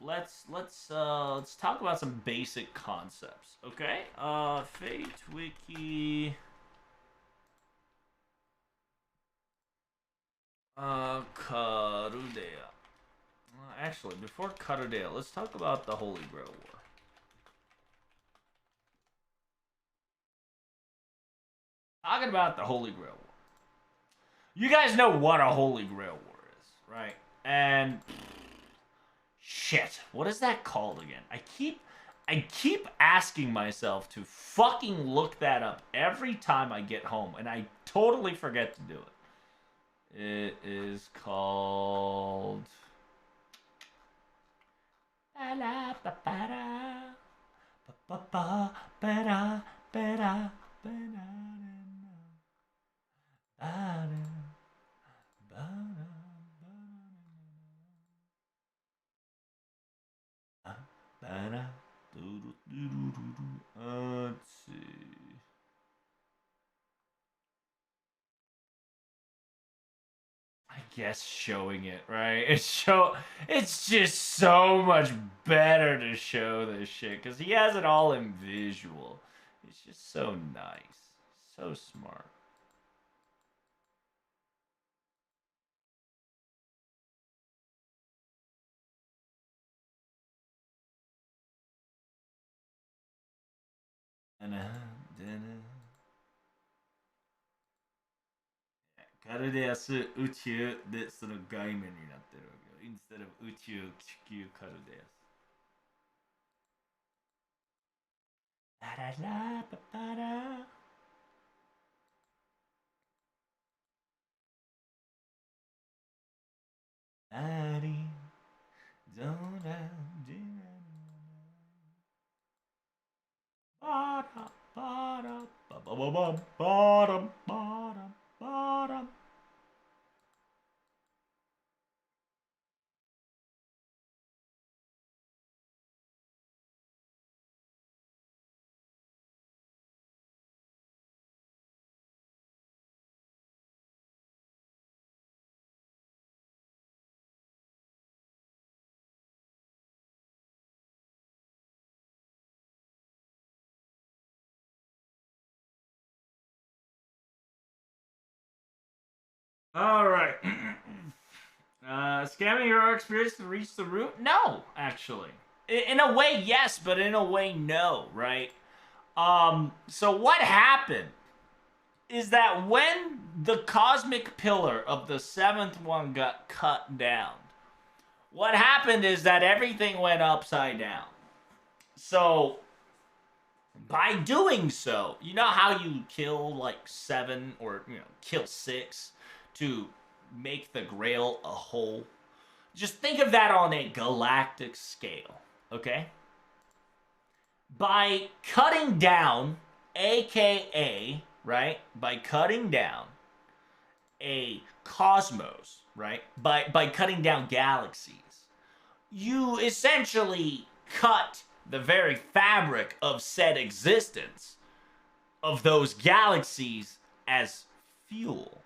let's talk about some basic concepts, okay? Fate Wiki. Karudea. Actually, before Karudea, let's talk about the Holy Grail War. Talking about the Holy Grail War. You guys know what a Holy Grail War is, right? And shit, what is that called again? I keep asking myself to fucking look that up every time I get home, and I totally forget to do it. It is called let's see. I guess showing it, right? It's just so much better to show this shit because he has it all in visual. It's just so nice. So smart.カルデアス宇宙でその外面になってるわけよ。instead of 宇宙地球カルデアス。ラララパパラ。ありどらじバラバラバババババラバラバラ。All right. Scamming your experience to reach the root? No, actually. In a way, yes, but in a way, no, right? So what happened is that when the cosmic pillar of the seventh one got cut down, what happened is that everything went upside down. So by doing so, you know how you kill like 7 or kill 6 to make the grail a whole? Just think of that on a galactic scale, okay? By cutting down, aka, right? By cutting down a cosmos, right? By cutting down galaxies, you essentially cut the very fabric of said existence of those galaxies as fuel.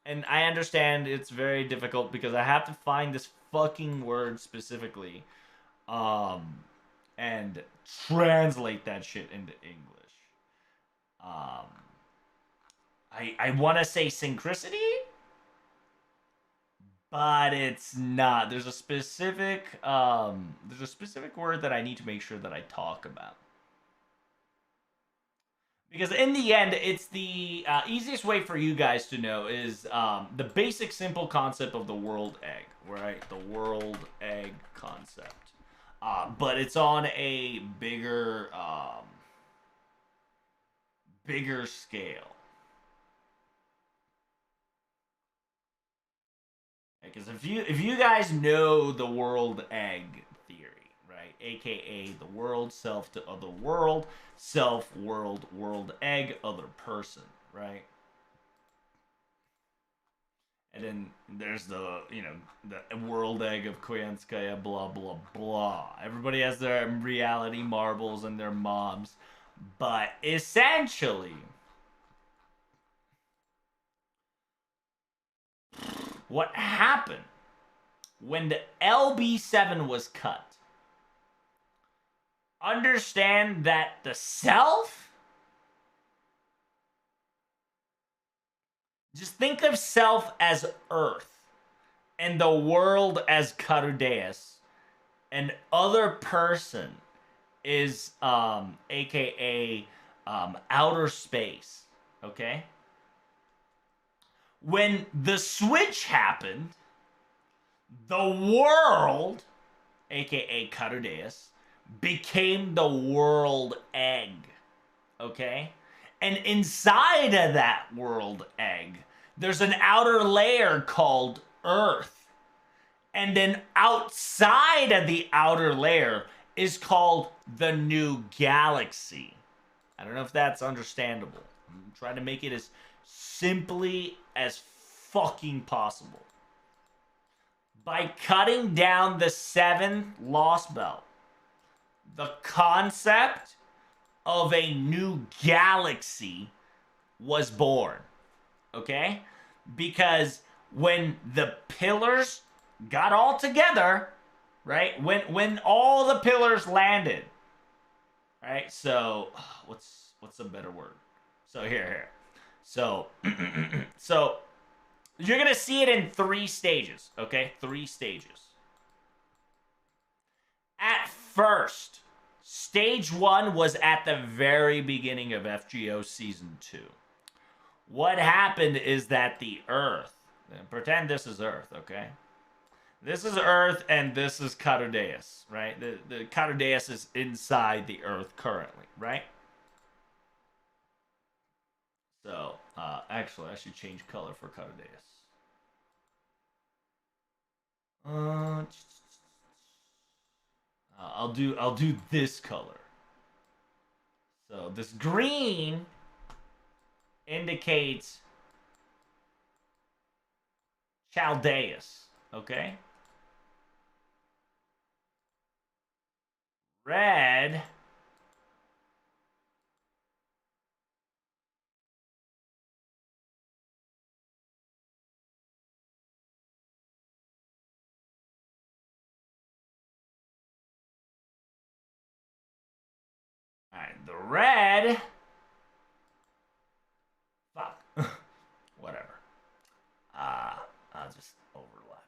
And I understand it's very difficult because I have to find this fucking word specifically and translate that shit into English. I want to say synchronicity, but it's not. There's a specific word that I need to make sure that I talk about. Because in the end, it's the easiest way for you guys to know is the basic simple concept of the world egg, right? The world egg concept. But it's on a bigger scale. Because if you guys know the world egg theory, right? AKA the world self to other world, self world egg other person, right? And then there's the the world egg of Koyanskaya, blah blah blah. Everybody has their reality marbles and their moms, but essentially, what happened when the LB7 was cut, understand that the self, just think of self as Earth and the world as Carudeus, and other person is aka outer space. Okay, when the switch happened, the world, aka Carudeus, became the world egg. Okay, and inside of that world egg, there's an outer layer called Earth. And then outside of the outer layer is called the new galaxy. I don't know if that's understandable. I'm trying to make it as simply as fucking possible. By cutting down the 7th Lost Belt, the concept of a new galaxy was born. Okay? Because when the pillars got all together, right? When all the pillars landed, right? So what's a better word? So here. So so you're gonna see it in 3 stages, okay? 3 stages. At first, stage 1 was at the very beginning of FGO season 2. What happened is that the Earth, pretend this is Earth, okay? This is Earth, and this is Carudeus, right? The Carudeus is inside the Earth currently, right? So, actually, I should change color for Carudeus. I'll do this color. So this green indicates Chaldeus, okay? Red Alright, the red. Fuck. Whatever. I'll just overlap.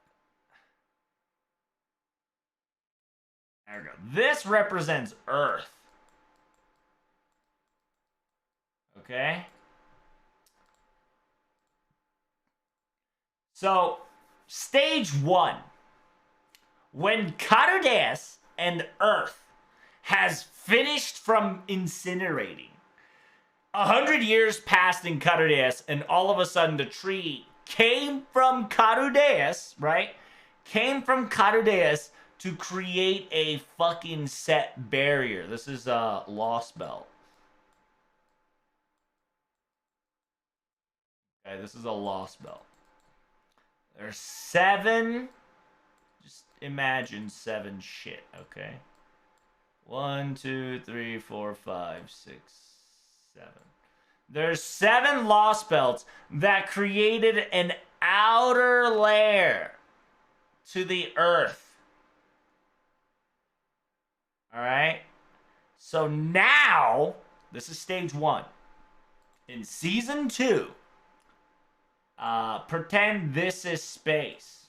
There we go. This represents Earth. Okay? So, stage 1. When Carudeus and Earth has finished from incinerating, 100 years passed in Carudeus, and all of a sudden the tree came from Carudeus, right? Came from Carudeus to create a fucking set barrier. This is a Lost Belt. Okay, this is a Lost Belt. There's 7. Just imagine 7 shit, okay? 1, 2, 3, 4, 5, 6, 7. There's 7 Lost Belts that created an outer layer to the Earth. Alright? So now, this is stage 1. In season 2, pretend this is space.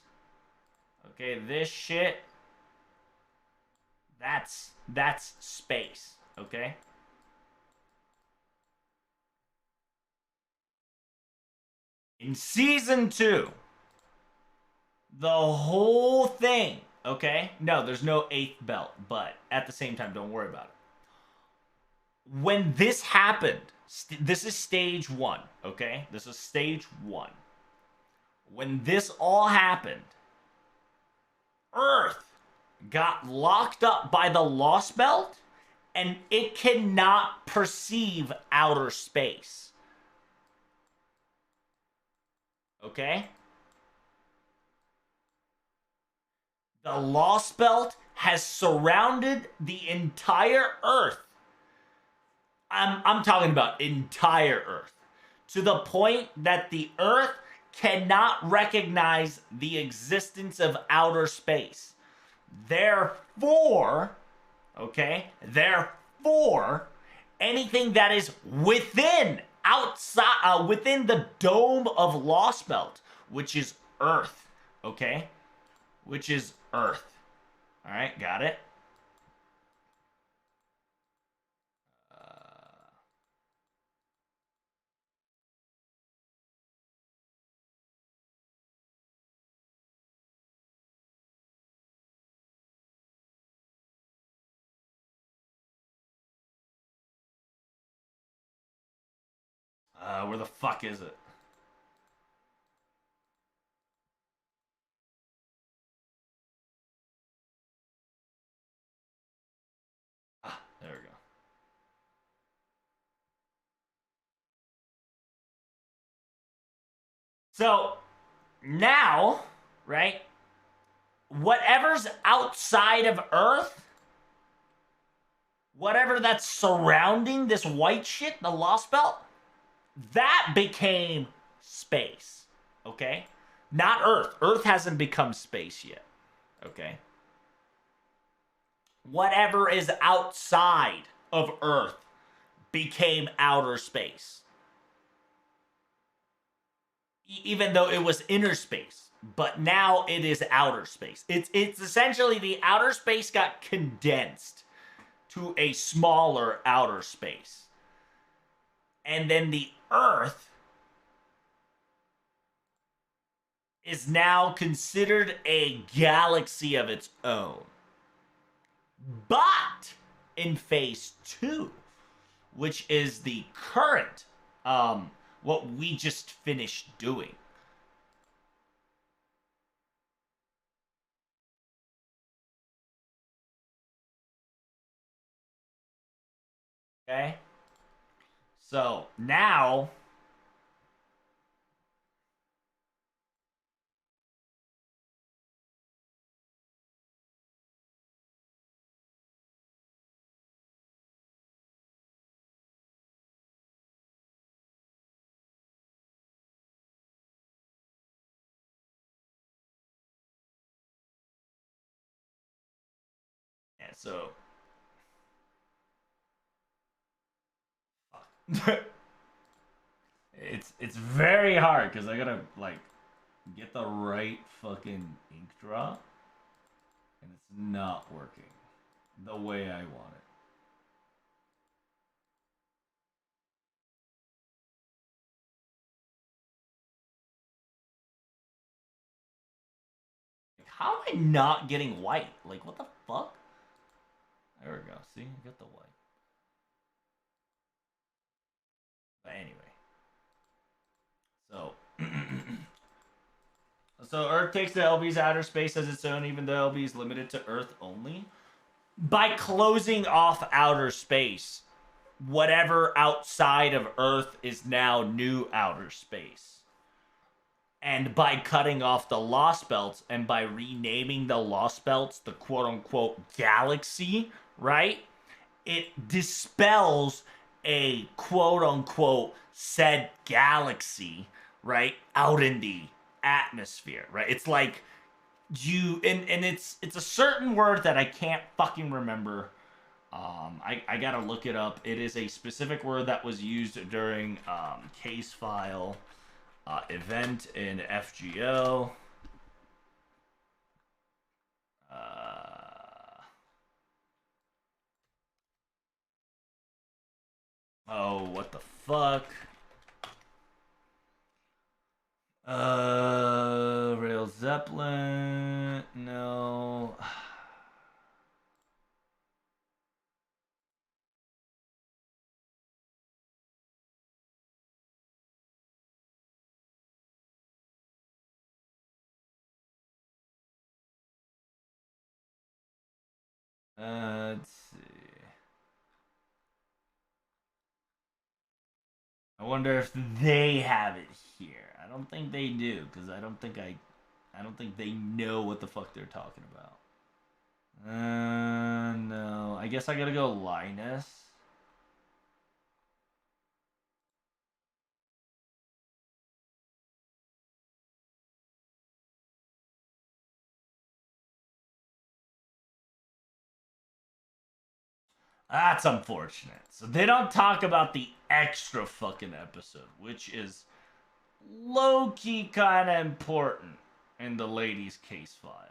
Okay, this shit, that's space, okay? In season 2, the whole thing, okay? No, there's no 8th belt, but at the same time, don't worry about it. When this happened, this is stage 1, okay? This is stage 1. When this all happened, Earth got locked up by the Lost Belt, and it cannot perceive outer space. Okay? The Lost Belt has surrounded the entire Earth. I'm talking about entire Earth. To the point that the Earth cannot recognize the existence of outer space. Therefore, anything that is within the dome of Lost Belt, which is Earth, okay? Which is Earth. All right, got it? Where the fuck is it? Ah, there we go. So, now, right? Whatever's outside of Earth, whatever that's surrounding this white shit, the Lost Belt, that became space. Okay? Not Earth. Earth hasn't become space yet. Okay? Whatever is outside of Earth became outer space. Even though it was inner space. But now it is outer space. It's essentially the outer space got condensed to a smaller outer space. And then the Earth is now considered a galaxy of its own. But in phase 2, which is the current, what we just finished doing, okay? So now, yeah, so it's very hard because I gotta like get the right fucking ink drop, and it's not working the way I want it. Like, how am I not getting white? Like, what the fuck? There we go. See, get the white. But anyway, so so Earth takes the LB's outer space as its own, even though LB is limited to Earth only. By closing off outer space, whatever outside of Earth is now new outer space. And by cutting off the Lost Belts and by renaming the Lost Belts the quote unquote galaxy, right? It dispels a quote unquote said galaxy, right? Out in the atmosphere, right? It's like and it's a certain word that I can't fucking remember. I gotta look it up. It is a specific word that was used during case file event in FGO. Oh, what the fuck? Rail Zeppelin. No. Let's see. I wonder if they have it here. I don't think they do, because I don't think they know what the fuck they're talking about. No. I guess I gotta go Linus. That's unfortunate. So they don't talk about the extra fucking episode, which is low-key kind of important in the lady's case file.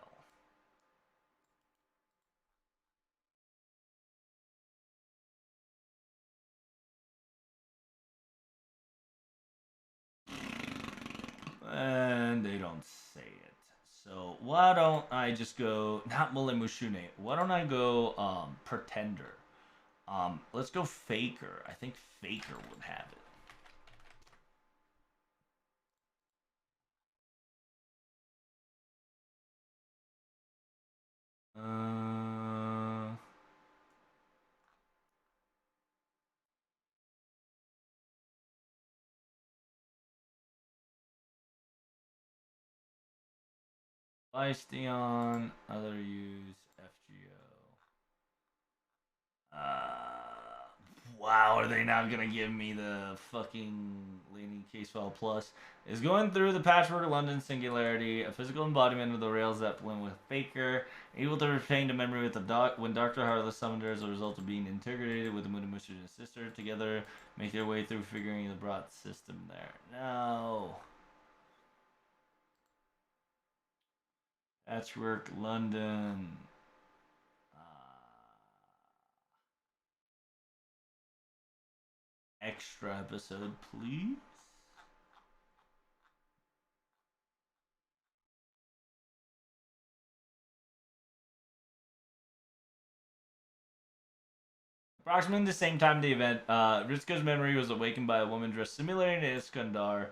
And they don't say it. So why don't I just go, not Mule Mushune, why don't I go Pretender? Let's go Faker. I think Faker would have it. Leistheon, other use, FGO. Wow, are they not gonna give me the fucking leaning case file plus? Is going through the patchwork of London singularity, a physical embodiment of the rails Zeppelin with Faker, able to retain the memory with the when Dr. Heartless summoned her as a result of being integrated with the Moon and sister. Together, make their way through figuring the broad system there. No. Patchwork London. Extra episode, please. Approximately the same time of the event, Ritsuko's memory was awakened by a woman dressed similarly to Iskandar.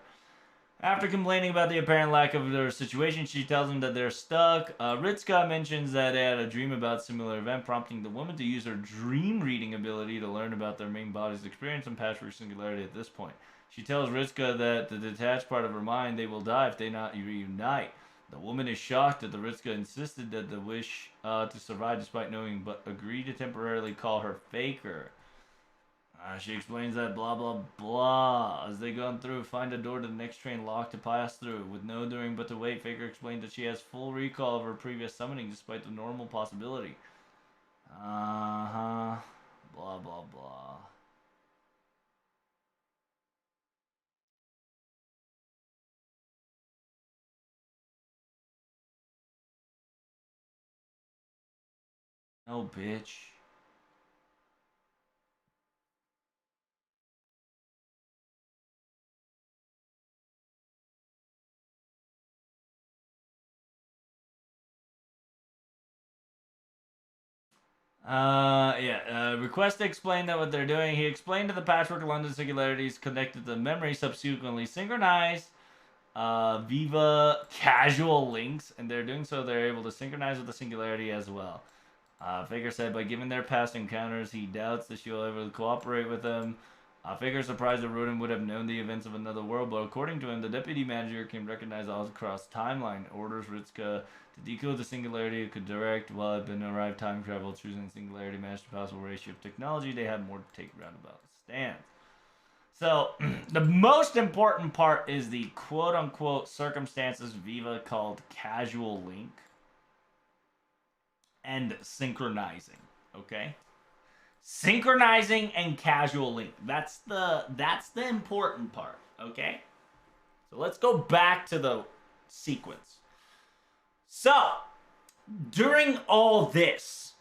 After complaining about the apparent lack of their situation, she tells him that they're stuck. Ritsuka mentions that they had a dream about a similar event, prompting the woman to use her dream reading ability to learn about their main body's experience and patchwork singularity at this point. She tells Ritsuka that the detached part of her mind, they will die if they not reunite. The woman is shocked that the Ritsuka insisted that the wish to survive despite knowing, but agreed to temporarily call her Faker. She explains that blah blah blah. As they go through, find a door to the next train locked to pass through. With no doing but to wait, Faker explains that she has full recall of her previous summoning despite the normal possibility. Uh-huh. Blah blah blah. No, bitch. Request to explain that what they're doing. He explained to the patchwork of London singularities connected to the memory subsequently synchronized Viva casual links, and they're doing so, they're able to synchronize with the singularity as well. Faker said by given their past encounters, he doubts that she will ever cooperate with them. Faker surprised that Rodin would have known the events of another world, but according to him, the deputy manager can recognize all across timeline, orders Ritsuka to decode the singularity, could direct while it had been arrived time travel, choosing singularity matched to possible ratio of technology. They have more to take roundabout stands. So, the most important part is the quote unquote circumstances Viva called casual link and synchronizing. Okay? Synchronizing and casual link. That's the important part, okay? So let's go back to the sequence. So, during all this,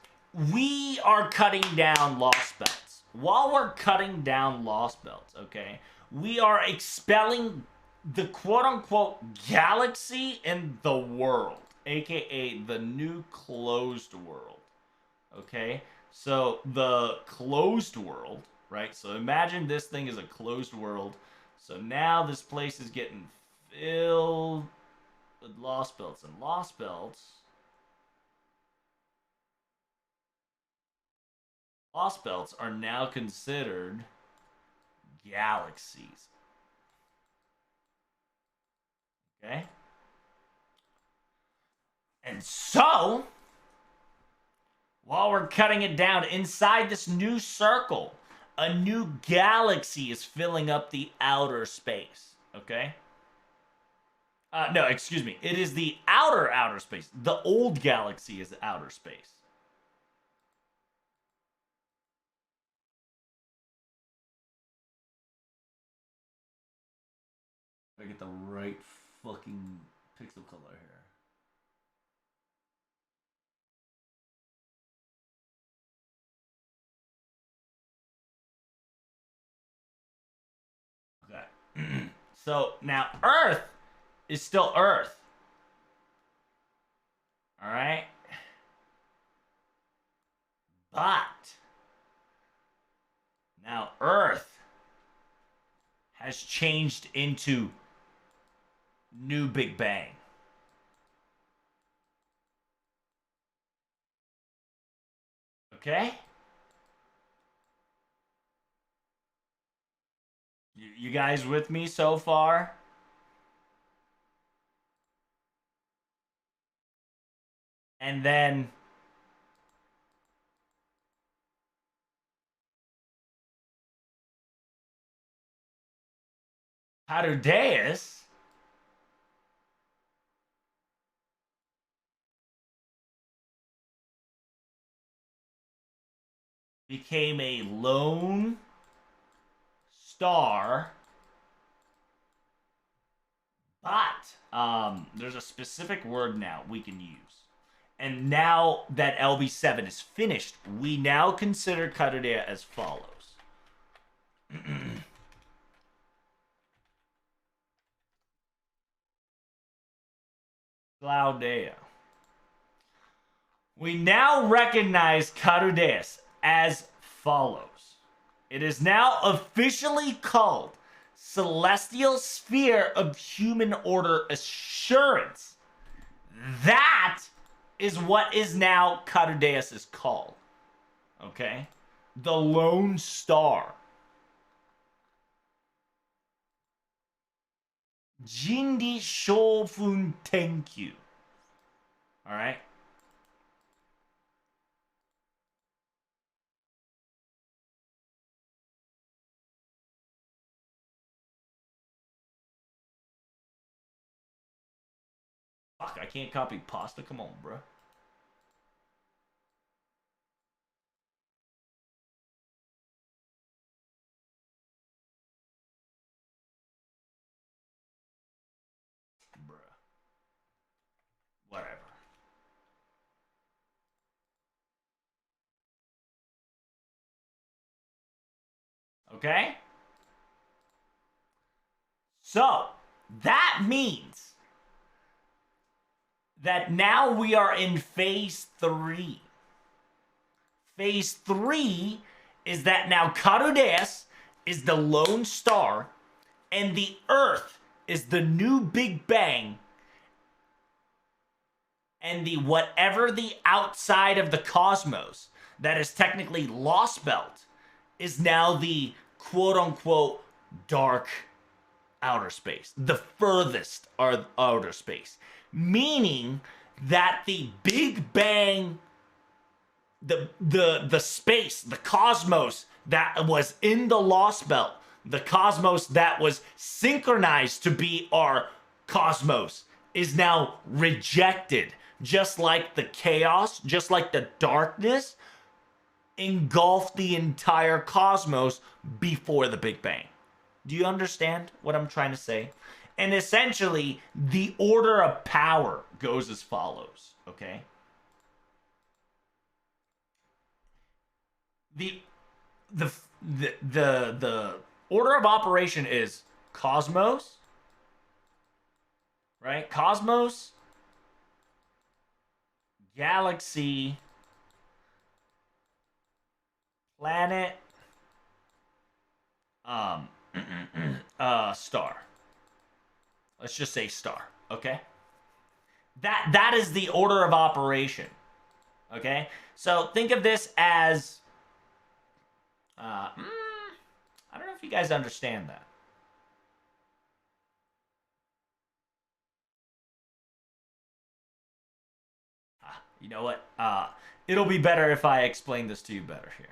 we are cutting down lost belts. While we're cutting down lost belts, okay, we are expelling the quote-unquote galaxy in the world, aka the new closed world, okay? So the closed world, right? So imagine this thing is a closed world. So now this place is getting filled with lost belts, and lost belts are now considered galaxies. Okay? And so, while we're cutting it down, inside this new circle, a new galaxy is filling up the outer space. Okay? No, excuse me. It is the outer space. The old galaxy is outer space. Gotta get the right fucking pixel color here. Okay. So now Earth is still Earth. All right. But now Earth has changed into new Big Bang. Okay? You guys with me so far? And then Parudeus became a lone star, but there's a specific word now we can use. And now that LB7 is finished, we now consider Carudea as follows. Claudea. We now recognize Carudeus as follows. It is now officially called Celestial Sphere of Human Order Assurance. That is what is now Carudeus is called. Okay? The Lone Star. Jindi Shofun Tenkyu. Alright? Fuck, I can't copy pasta. Come on, bro. Bruh. Whatever. Okay? So, that means that now we are in phase 3. Phase 3 is that now Carudeus is the lone star and the Earth is the new Big Bang, and the whatever the outside of the cosmos that is technically Lost Belt is now the quote-unquote dark outer space, the furthest outer space, meaning that the Big Bang, the space, the cosmos that was in the Lost Belt, the cosmos that was synchronized to be our cosmos, is now rejected, just like the chaos, just like the darkness engulfed the entire cosmos before the Big Bang. Do you understand what I'm trying to say? And essentially, the order of power goes as follows, okay? The order of operation is cosmos, right? Cosmos, galaxy, planet, star. Let's just say star, okay? That is the order of operation, okay? So think of this as, I don't know if you guys understand that. You know what? It'll be better if I explain this to you better here.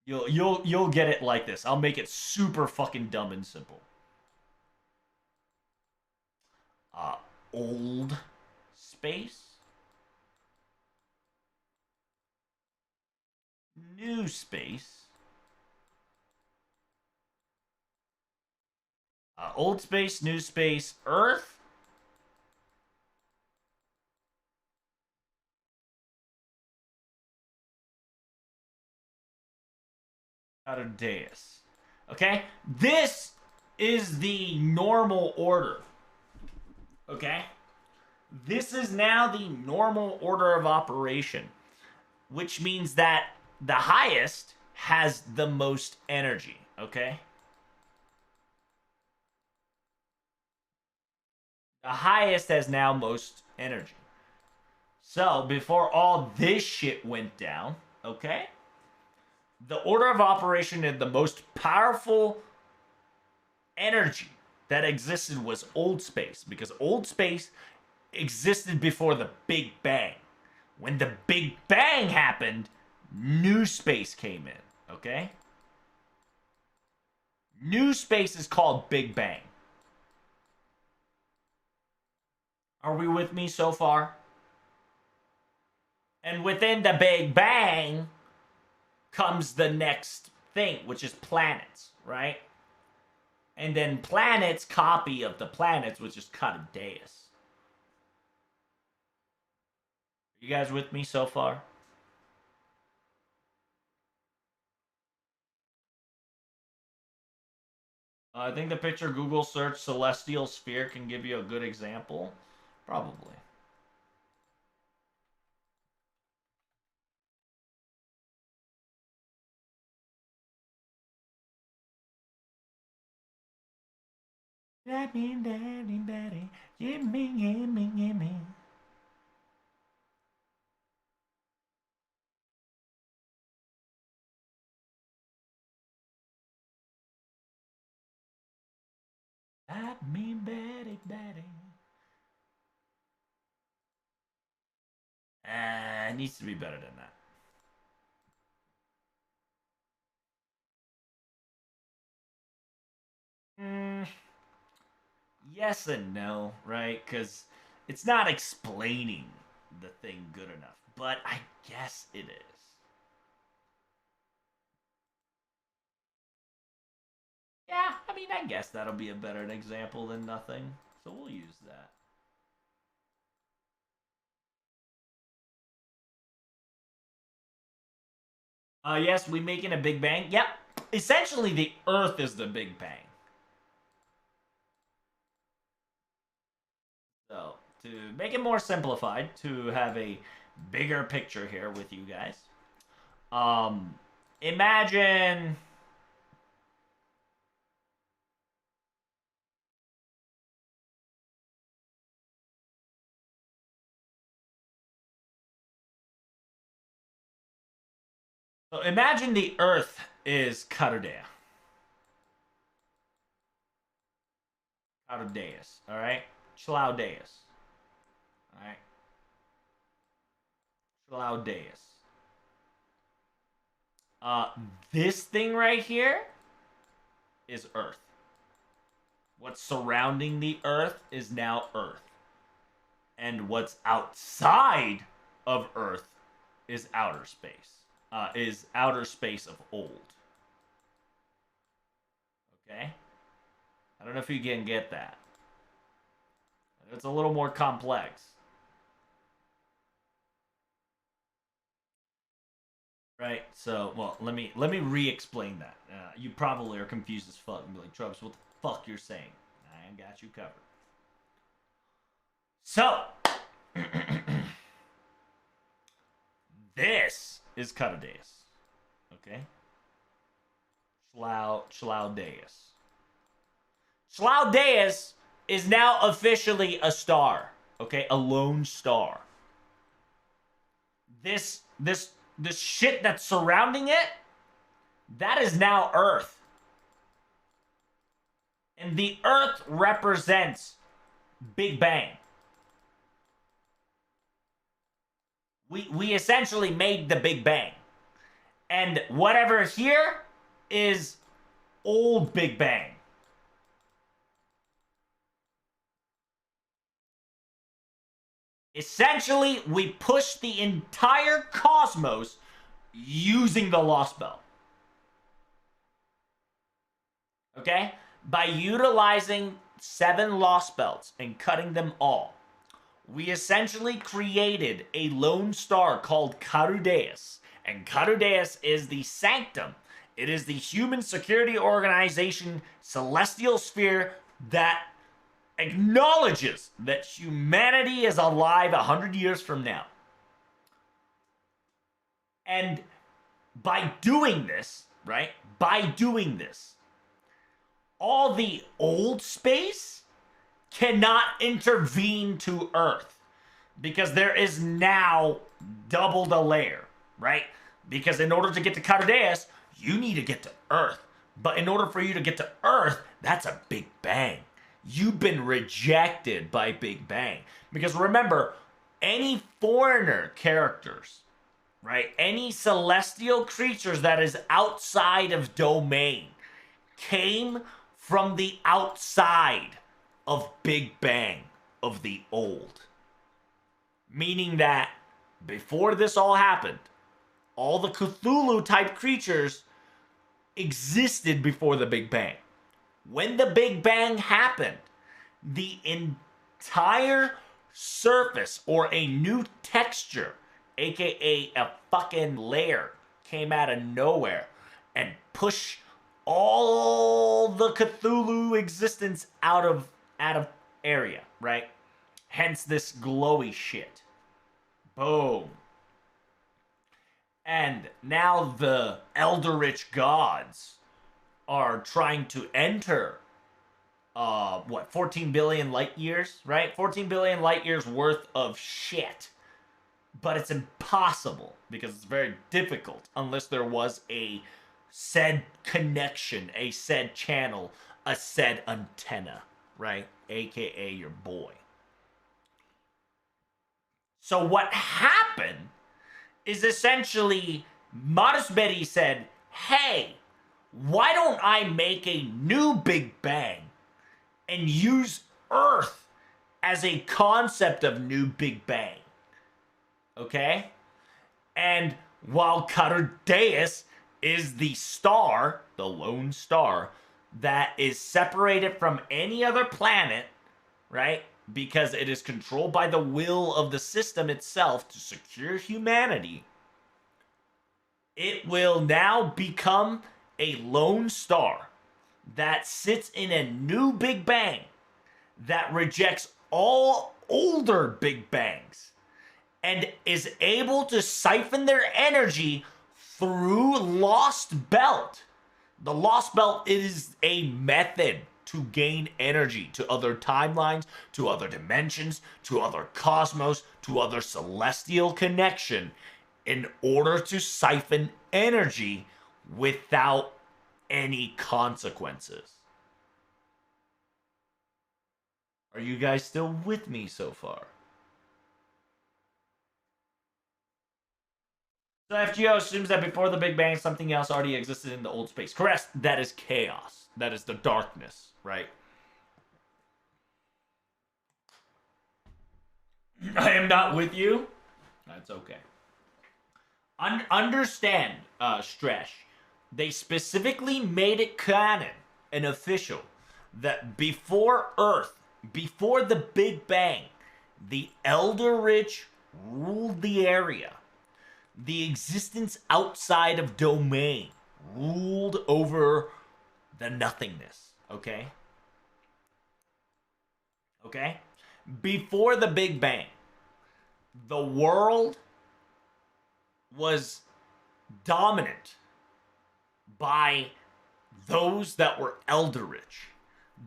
You'll get it like this. I'll make it super fucking dumb and simple. Old space, new space, Old space, new space, Earth. Out of Deus. Okay? This is the normal order. Okay? This is now the normal order of operation, which means that the highest has the most energy. Okay? The highest has now most energy. So, before all this shit went down, okay? The order of operation and the most powerful energy that existed was old space, because old space existed before the Big Bang. When the Big Bang happened, new space came in, okay? New space is called Big Bang. Are we with me so far? And within the Big Bang comes the next thing, which is planets, right? And then planets copy of the planets, which is Deus. You guys with me so far? I think the picture Google search celestial sphere can give you a good example. Probably. Gimme. Betty. It needs to be better than that. Yes and no, right? Because it's not explaining the thing good enough. But I guess it is. Yeah, I mean, I guess that'll be a better example than nothing. So we'll use that. Yes, we making a Big Bang. Yep. Essentially, the Earth is the Big Bang. So, to make it more simplified, to have a bigger picture here with you guys, imagine. So imagine the Earth is Catardea. Catardeus, alright? Chlaudeus. Alright? Chlaudeus. This thing right here is Earth. What's surrounding the Earth is now Earth. And what's outside of Earth is outer space. Is outer space of old. Okay? I don't know if you can get that. It's a little more complex. Right? So, well, let me re-explain that. You probably are confused as fuck and be like, Troubs, what the fuck you're saying? I got you covered. So, this is Cutadeus. Okay? Chlaudeus. Chlaudeus is now officially a star. Okay? A lone star. This shit that's surrounding it, that is now Earth. And the Earth represents Big Bang. We essentially made the Big Bang. And whatever here is old Big Bang. Essentially, we pushed the entire cosmos using the Lost Belt. Okay? by utilizing 7 lost belts and cutting them all, we essentially created a lone star called Carudeus. And Carudeus is the sanctum. It is the human security organization celestial sphere that acknowledges that humanity is alive 100 years from now. And by doing this, right? By doing this, all the old space cannot intervene to Earth because there is now double the layer, right? Because in order to get to Carudeus, you need to get to Earth. But in order for you to get to Earth, that's a Big Bang. You've been rejected by Big Bang. Because remember, any foreigner characters, right? Any celestial creatures that is outside of domain came from the outside of Big Bang, of the old. Meaning that before this all happened, all the Cthulhu type creatures existed before the Big Bang. When the Big Bang happened, the entire surface or a new texture, aka a fucking layer, came out of nowhere and pushed all the Cthulhu existence out of area, right? Hence this glowy shit. Boom. And now the Eldritch gods are trying to enter 14 billion light years, right? 14 billion light years worth of shit. But it's impossible because it's very difficult unless there was a said connection, a said channel, a said antenna, right? AKA your boy. So what happened is essentially Marisbury said, hey, why don't I make a new Big Bang and use Earth as a concept of new Big Bang? Okay? And while Carudeus is the star, the lone star, that is separated from any other planet, right? Because it is controlled by the will of the system itself to secure humanity, it will now become a lone star that sits in a new Big Bang that rejects all older Big Bangs and is able to siphon their energy through Lost Belt. The Lost Belt is a method to gain energy to other timelines, to other dimensions, to other cosmos, to other celestial connection in order to siphon energy without any consequences. Are you guys still with me so far? So FGO assumes that before the Big Bang, something else already existed in the old space. Correct. That is chaos. That is the darkness, right? I am not with you. That's okay. Understand, Stresh. They specifically made it canon and official that before Earth, before the Big Bang, the Eldritch ruled the area. The existence outside of domain ruled over the nothingness, okay? Okay? Before the Big Bang, the world was dominant by those that were Eldritch,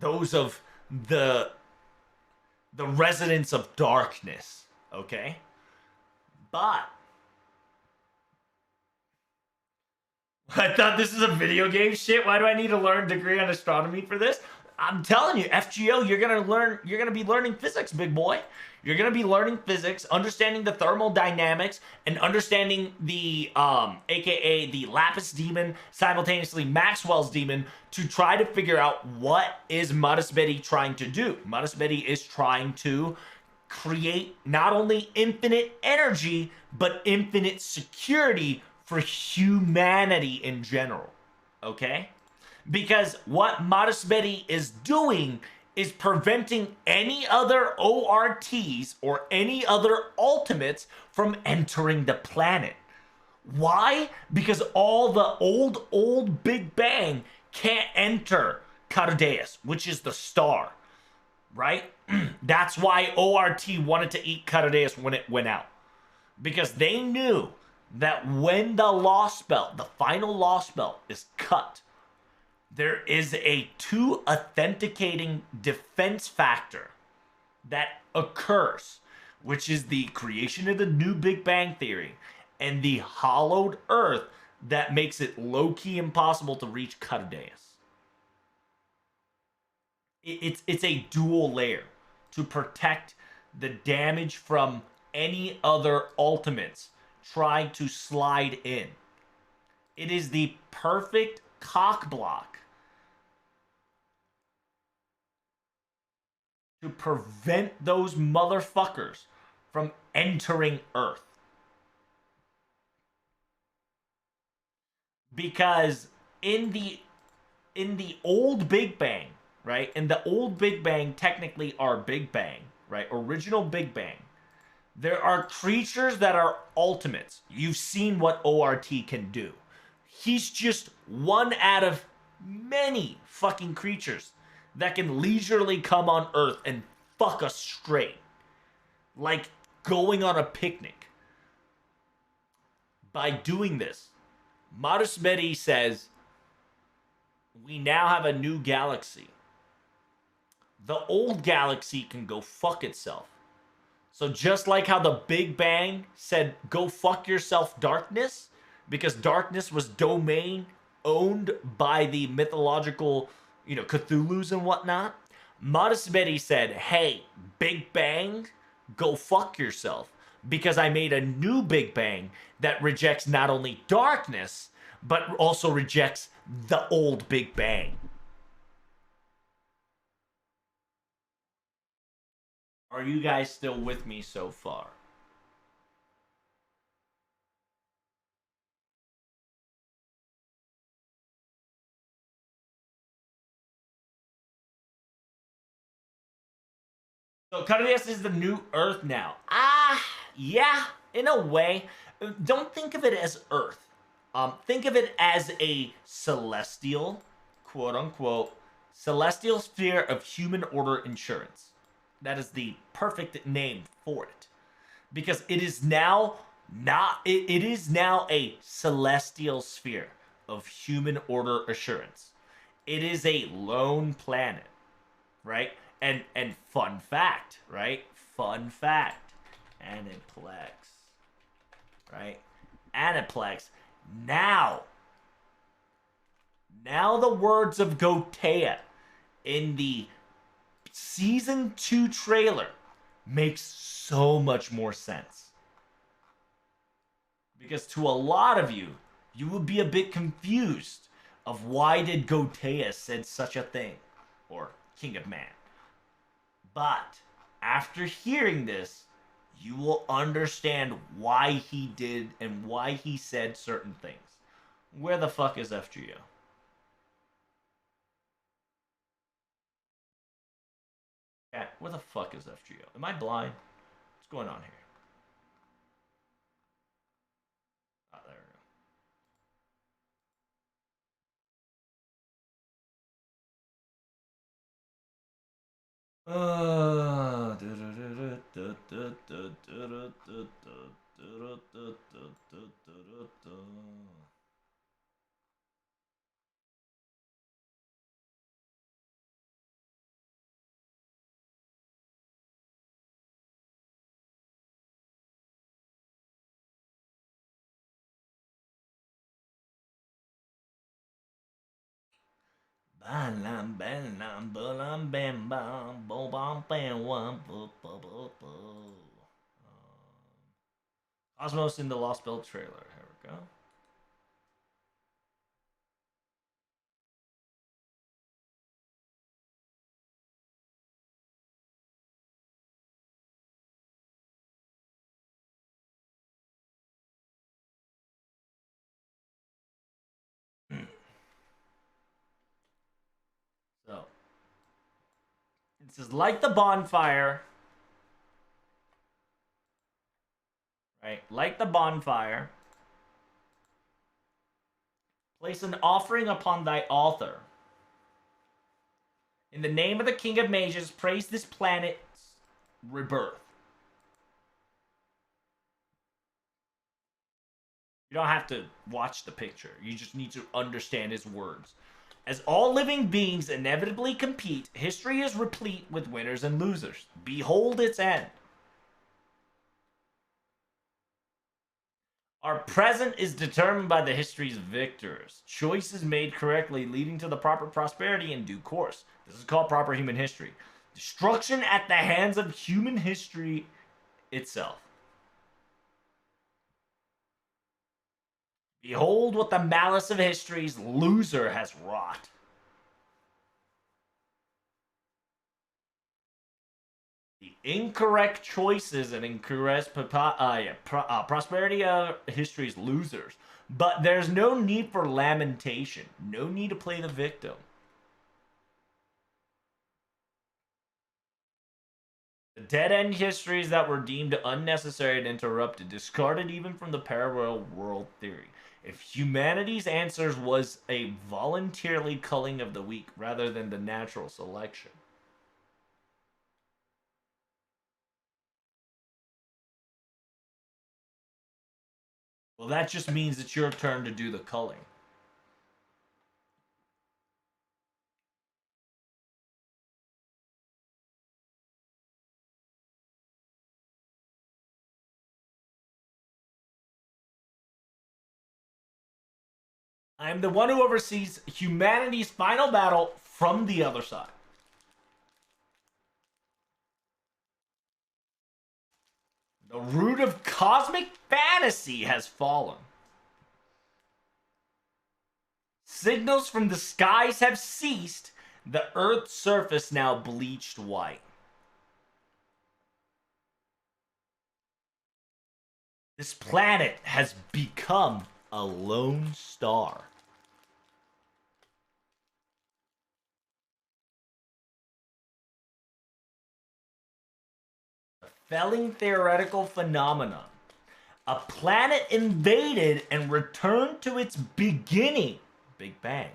those of the residents of darkness, okay? But I thought this is a video game shit. Why do I need to learn degree on astronomy for this? I'm telling you, FGO, you're gonna be learning physics, big boy. You're gonna be learning physics, understanding the thermodynamics, and understanding the AKA the Lapis demon, simultaneously Maxwell's demon, to try to figure out what is Marisbury trying to do. Marisbury is trying to create not only infinite energy, but infinite security for humanity in general, okay? Because what Marisbury is doing is preventing any other ORTs or any other ultimates from entering the planet. Why? Because all the old Big Bang can't enter Caduceus, which is the star, right? That's why ORT wanted to eat Caduceus when it went out. Because they knew that when the Lost Belt, the final Lost Belt, is cut, there is a two authenticating defense factor that occurs, which is the creation of the new Big Bang Theory and the hollowed Earth that makes it low-key impossible to reach Caduceus. It's a dual layer to protect the damage from any other ultimates trying to slide in. It is the perfect cock block to prevent those motherfuckers from entering Earth. Because in the old Big Bang, right? In the old Big Bang, technically our Big Bang, right? Original Big Bang. There are creatures that are ultimates. You've seen what ORT can do. He's just one out of many fucking creatures that can leisurely come on Earth and fuck us straight. Like going on a picnic. By doing this, Marisbury says, we now have a new galaxy. The old galaxy can go fuck itself. So just like how the Big Bang said, go fuck yourself, darkness, because darkness was domain owned by the mythological, Cthulhu's and whatnot. Marisbury said, hey, Big Bang, go fuck yourself, because I made a new Big Bang that rejects not only darkness, but also rejects the old Big Bang. Are you guys still with me so far? So Caduceus is the new Earth now. Yeah, in a way. Don't think of it as Earth. Think of it as a celestial, quote unquote, celestial sphere of human order insurance. That is the perfect name for it. Because it is now it is now a celestial sphere of human order assurance. It is a lone planet, right? And fun fact, right? Fun fact. Aniplex. Right? Aniplex. Now the words of Gotea in the season 2 trailer makes so much more sense. Because to a lot of you, you would be a bit confused of why did Gotea said such a thing, or King of Man. But after hearing this, you will understand why he did and why he said certain things. Where the fuck is FGO? Yeah, where the fuck is FGO? Am I blind? What's going on here? Oh, there we go. Cosmos in the Lost Belt trailer. Here we go. It says, light the bonfire. Right? Light the bonfire. Place an offering upon thy altar. In the name of the King of Mages, praise this planet's rebirth. You don't have to watch the picture. You just need to understand his words. As all living beings inevitably compete, history is replete with winners and losers. Behold its end. Our present is determined by the history's victors. Choices made correctly leading to the proper prosperity in due course. This is called proper human history. Destruction at the hands of human history itself. Behold what the malice of history's loser has wrought. The incorrect choices and incorrect prosperity of history's losers. But there's no need for lamentation. No need to play the victim. The dead-end histories that were deemed unnecessary and interrupted, discarded even from the parallel world theory. If humanity's answers was a voluntarily culling of the weak rather than the natural selection. Well, that just means it's your turn to do the culling. I am the one who oversees humanity's final battle from the other side. The root of cosmic fantasy has fallen. Signals from the skies have ceased. The Earth's surface now bleached white. This planet has become a lone star. A felling theoretical phenomenon. A planet invaded and returned to its beginning. Big Bang.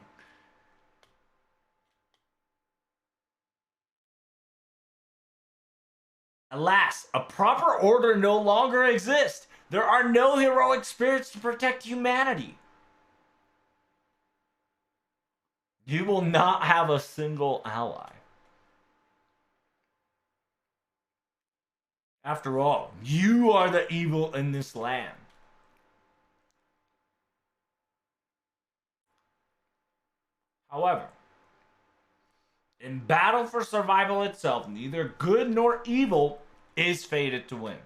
Alas, a proper order no longer exists. There are no heroic spirits to protect humanity. You will not have a single ally. After all, you are the evil in this land. However, in battle for survival itself, neither good nor evil is fated to win.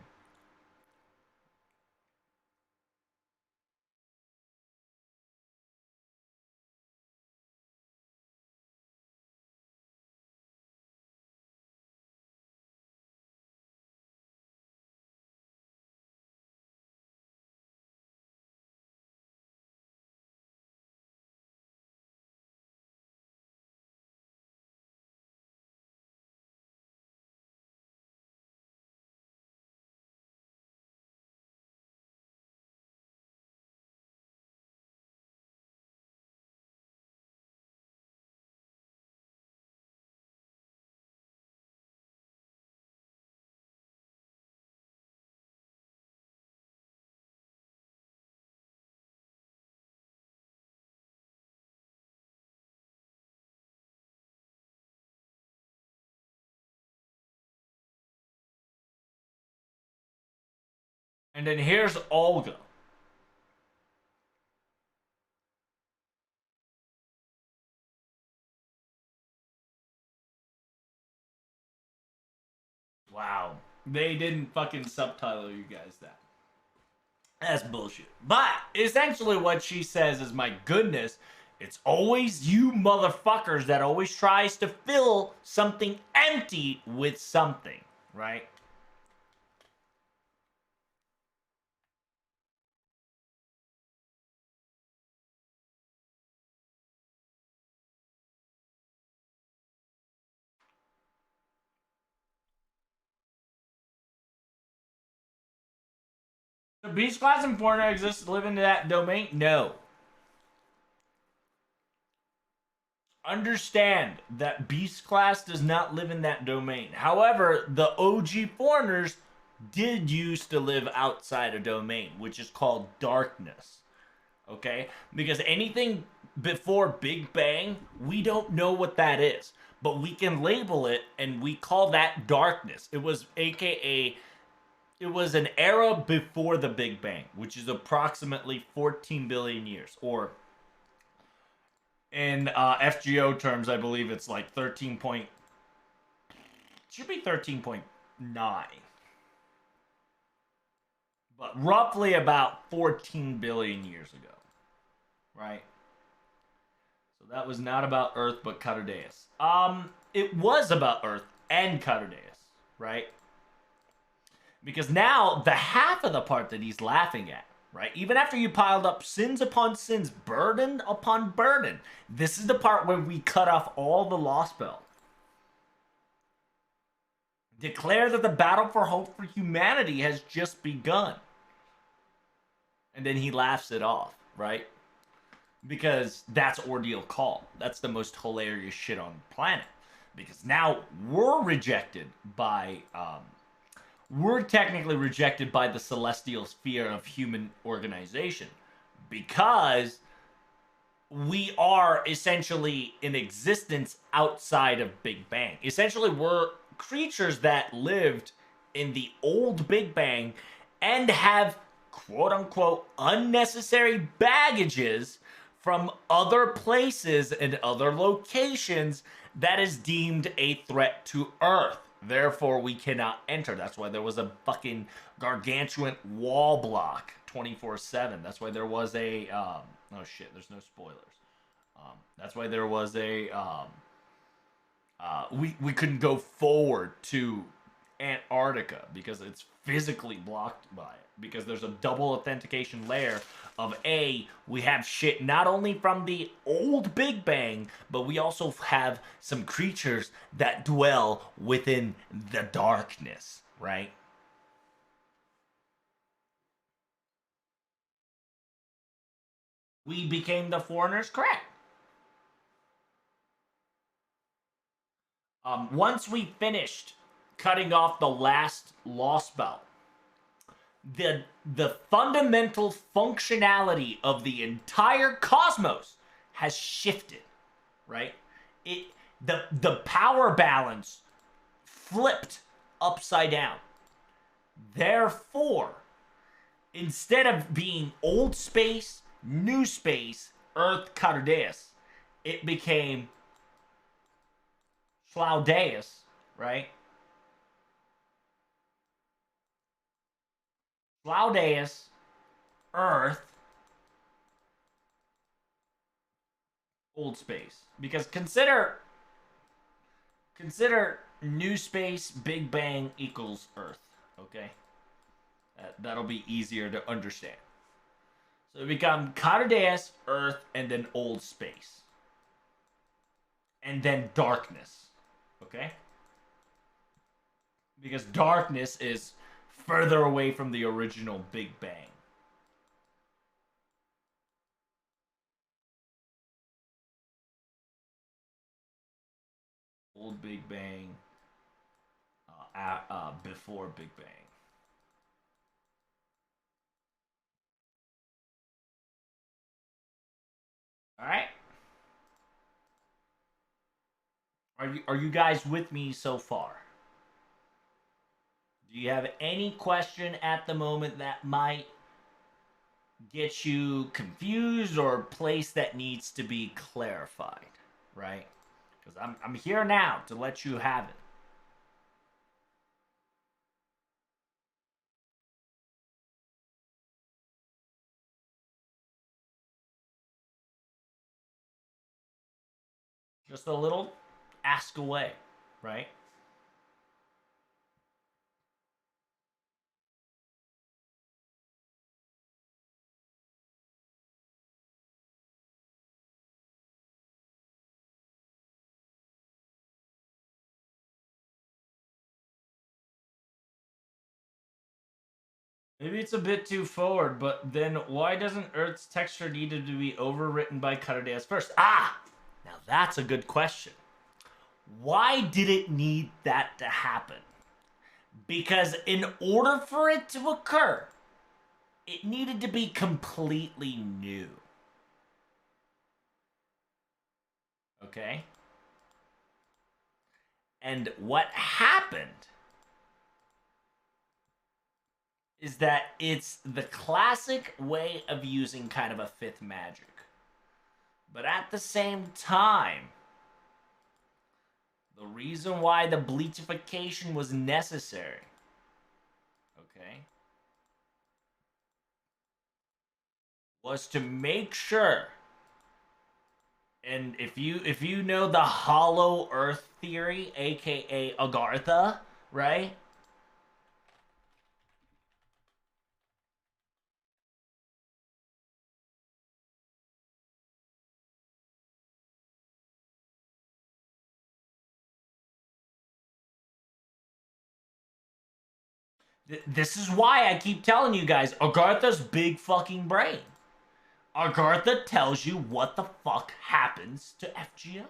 And then here's Olga. Wow. They didn't fucking subtitle you guys that. That's bullshit. But essentially what she says is, my goodness, it's always you motherfuckers that always tries to fill something empty with something, right? The beast class and foreigner exists to live in that domain? No. Understand that beast class does not live in that domain. However, the OG foreigners did used to live outside a domain, which is called darkness. Okay? Because anything before Big Bang, we don't know what that is. But we can label it and we call that darkness. It was AKA, it was an era before the Big Bang, which is approximately 14 billion years. Or in FGO terms, I believe it's like 13 point. Should be 13.9. But roughly about 14 billion years ago. Right? So that was not about Earth, but Cardaeus. It was about Earth and Cardaeus, right? Because now the half of the part that he's laughing at, right? Even after you piled up sins upon sins, burden upon burden, this is the part where we cut off all the lost belt. Declare that the battle for hope for humanity has just begun. And then he laughs it off, right? Because that's Ordeal Call. That's the most hilarious shit on the planet. Because now we're rejected by we're technically rejected by the celestial sphere of human organization because we are essentially in existence outside of Big Bang. Essentially, we're creatures that lived in the old Big Bang and have quote unquote unnecessary baggages from other places and other locations that is deemed a threat to Earth. Therefore, we cannot enter. That's why there was a fucking gargantuan wall block 24/7. That's why there was a oh shit, there's no spoilers. That's why there was a we couldn't go forward to Antarctica because it's physically blocked by it. Because there's a double authentication layer of we have shit not only from the old Big Bang, but we also have some creatures that dwell within the darkness, right? We became the foreigners, correct? Once we finished cutting off the last lost belt, the fundamental functionality of the entire cosmos has shifted, right? The power balance flipped upside down. Therefore, instead of being old space, new space, Earth Cardaeus, it became Schlaudeus, right? Schlaudeus, Earth, old space. Because consider new space, Big Bang equals Earth. Okay? That'll be easier to understand. So it become Cardaeus, Earth, and then old space. And then darkness. Okay? Because darkness is further away from the original Big Bang. Old Big Bang, before Big Bang. All right. Are you guys with me so far? Do you have any question at the moment that might get you confused or place that needs to be clarified, right? Because I'm here now to let you have it. Just a little ask away, right? Maybe it's a bit too forward, but then why doesn't Earth's texture need to be overwritten by Cutterdale's first? Ah! Now that's a good question. Why did it need that to happen? Because in order for it to occur, it needed to be completely new. Okay? And what happened is that it's the classic way of using kind of a fifth magic. But at the same time, the reason why the bleachification was necessary, okay, was to make sure. And if you know the hollow earth theory, aka Agartha, right? This is why I keep telling you guys, Agartha's big fucking brain. Agartha tells you what the fuck happens to FGO.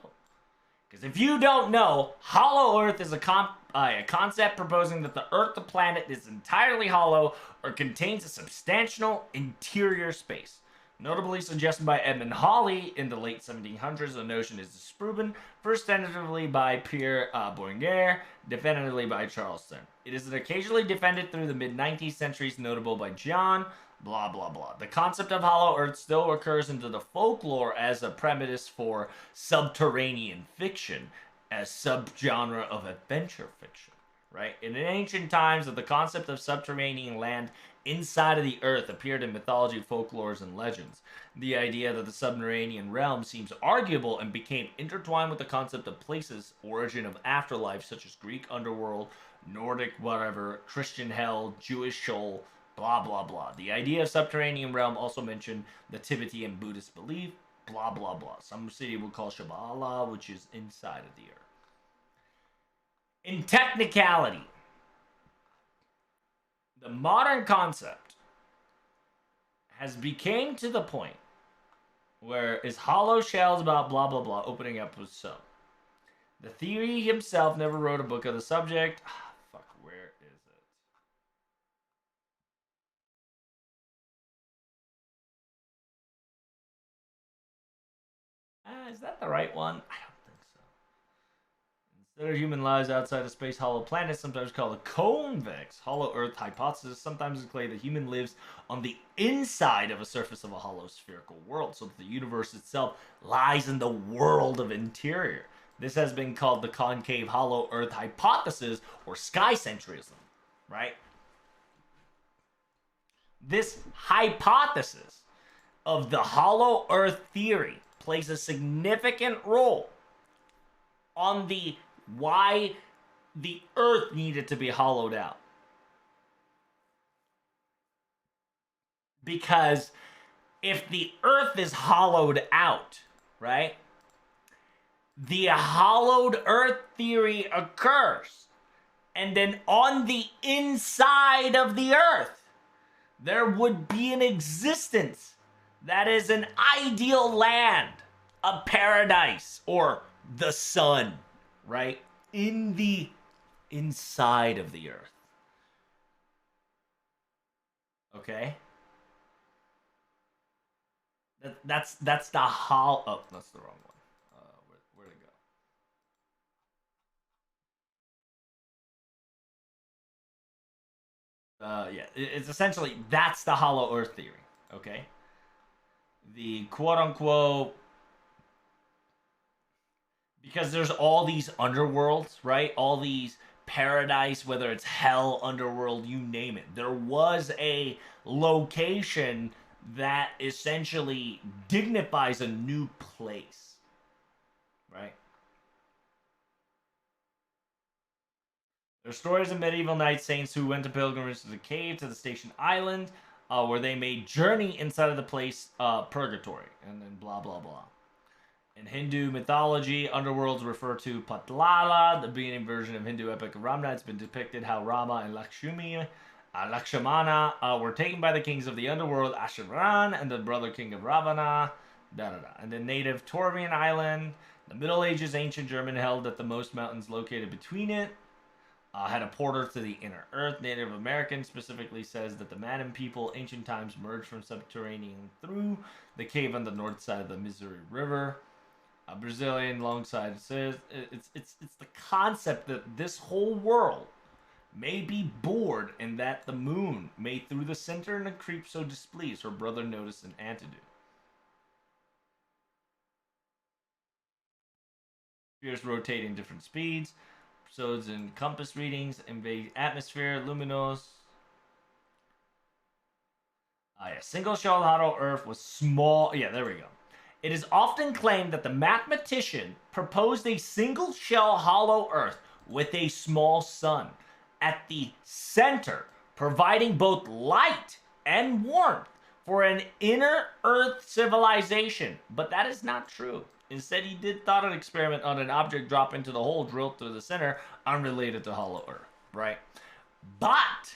Because if you don't know, hollow Earth is a concept proposing that the Earth, the planet, is entirely hollow or contains a substantial interior space. Notably suggested by Edmund Halley in the late 1700s, the notion is disproven, first tentatively by Pierre Bourdieu, definitively by Charles Stern. It is occasionally defended through the mid-19th centuries, notable by John, blah, blah, blah. The concept of hollow earth still occurs into the folklore as a premise for subterranean fiction, as subgenre of adventure fiction, right? In ancient times, the concept of subterranean land inside of the earth appeared in mythology, folklores, and legends. The idea that the subterranean realm seems arguable and became intertwined with the concept of places, origin of afterlife, such as Greek underworld, Nordic whatever, Christian hell, Jewish Sheol, blah blah blah. The idea of subterranean realm also mentioned the Tibetan Buddhist belief, blah blah blah. Some city will call Shambhala, which is inside of the earth. In technicality, the modern concept has became to the point where is hollow shells about blah blah blah opening up with so. The theory himself never wrote a book of the subject. Fuck, where is it? Is that the right one? I don't think so. Instead of human lives outside of space, hollow planets, sometimes called a convex hollow Earth hypothesis, sometimes claim that human lives on the inside of a surface of a hollow spherical world, so that the universe itself lies in the world of interior. This has been called the concave hollow Earth hypothesis or sky-centrism, right? This hypothesis of the hollow Earth theory plays a significant role on the why the Earth needed to be hollowed out. Because if the Earth is hollowed out, right, the hollowed Earth theory occurs. And then on the inside of the Earth, there would be an existence that is an ideal land, a paradise, or the sun, right? In the inside of the Earth. Okay? That's the hollow. Oh, that's the wrong one. Where'd it go? Yeah, it's essentially that's the hollow Earth theory. Okay? The quote unquote, because there's all these underworlds, right? All these paradise, whether it's hell, underworld, you name it. There was a location that essentially dignifies a new place, right? There's stories of medieval knight saints who went to pilgrimage to the cave to the station island, where they made journey inside of the place, purgatory, and then blah blah blah. In Hindu mythology, underworlds refer to Patlala, the beginning version of Hindu epic Ramana. It's been depicted how Rama and Lakshmi Lakshmana were taken by the kings of the underworld, Ashiran and the brother king of Ravana. And the native Taurian island. The Middle Ages ancient German held that the most mountains located between it had a portal to the inner earth. Native American specifically says that the Manim people, ancient times, merged from subterranean through the cave on the north side of the Missouri River. Brazilian alongside says it's the concept that this whole world may be bored and that the moon may through the center and the creep so displease her brother noticed an antidote. Spheres rotate in different speeds. Episodes in compass readings, invade atmosphere, luminous. Single shell hollow Earth was small. Yeah, there we go. It is often claimed that the mathematician proposed a single shell hollow Earth with a small sun at the center, providing both light and warmth for an inner Earth civilization. But that is not true. Instead, he did thought an experiment on an object drop into the hole drilled through the center, unrelated to hollow Earth, right? But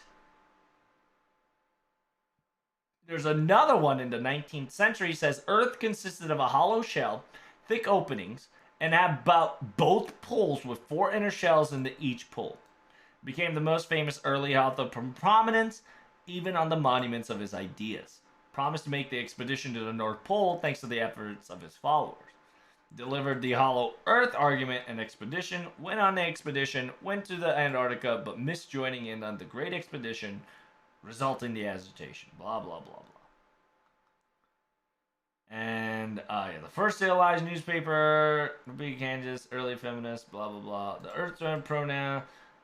there's another one in the 19th century. Says Earth consisted of a hollow shell, thick openings, and had about both poles with 4 inner shells in each pole. Became the most famous early author from prominence, even on the monuments of his ideas. Promised to make the expedition to the North Pole thanks to the efforts of his followers. Delivered the hollow Earth argument and expedition, went on the expedition, went to the Antarctica, but missed joining in on the Great Expedition, resulting in the agitation. Blah, blah, blah, blah. And, the first serialized newspaper, Kansas, early feminist, blah, blah, blah. The Earth pronoun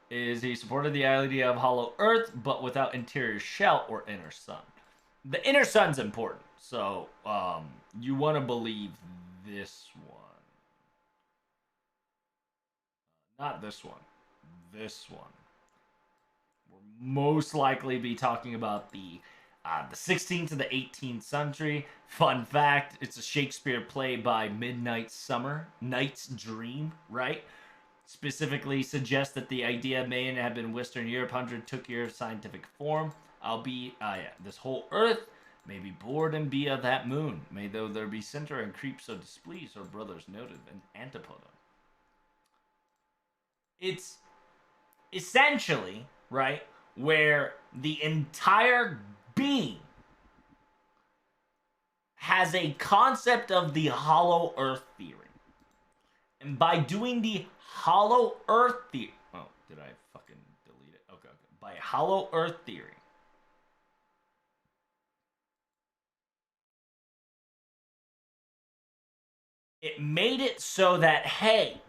is he supported the idea of hollow Earth, but without interior shell or inner sun. The inner sun's important, so you want to believe this one. Not this one. This one. We'll most likely be talking about the 16th to the 18th century. Fun fact, it's a Shakespeare play by Midnight Summer, Night's Dream, right? Specifically suggests that the idea may have been Western Europe, 100 took year of scientific form. This whole earth may be bored and be of that moon. May though there be center and creep so displeased, or brothers noted an antipodon. It's essentially, right, where the entire being has a concept of the hollow earth theory. And by doing the hollow earth theory... Oh, did I fucking delete it? Okay. By hollow earth theory, it made it so that, hey,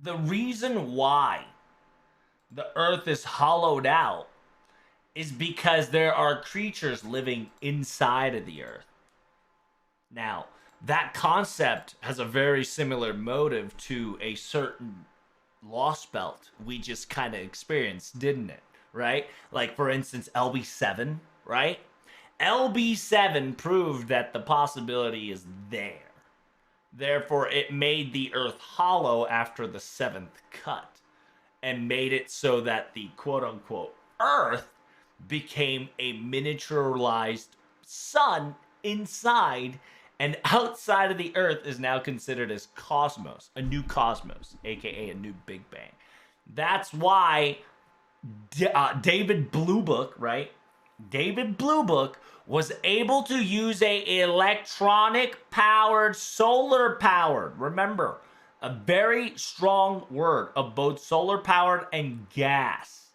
the reason why the earth is hollowed out is because there are creatures living inside of the earth. Now, that concept has a very similar motive to a certain lost belt we just kind of experienced, didn't it? Right? Like, for instance, LB7, right? LB7 proved that the possibility is there. Therefore, it made the earth hollow after the 7th cut and made it so that the quote-unquote earth became a miniaturized sun inside, and outside of the earth is now considered as cosmos, a new cosmos, aka a new Big Bang. That's why David Blue Book, right? David Blue Book was able to use a electronic powered, solar powered, remember, a very strong word of both solar powered and gas,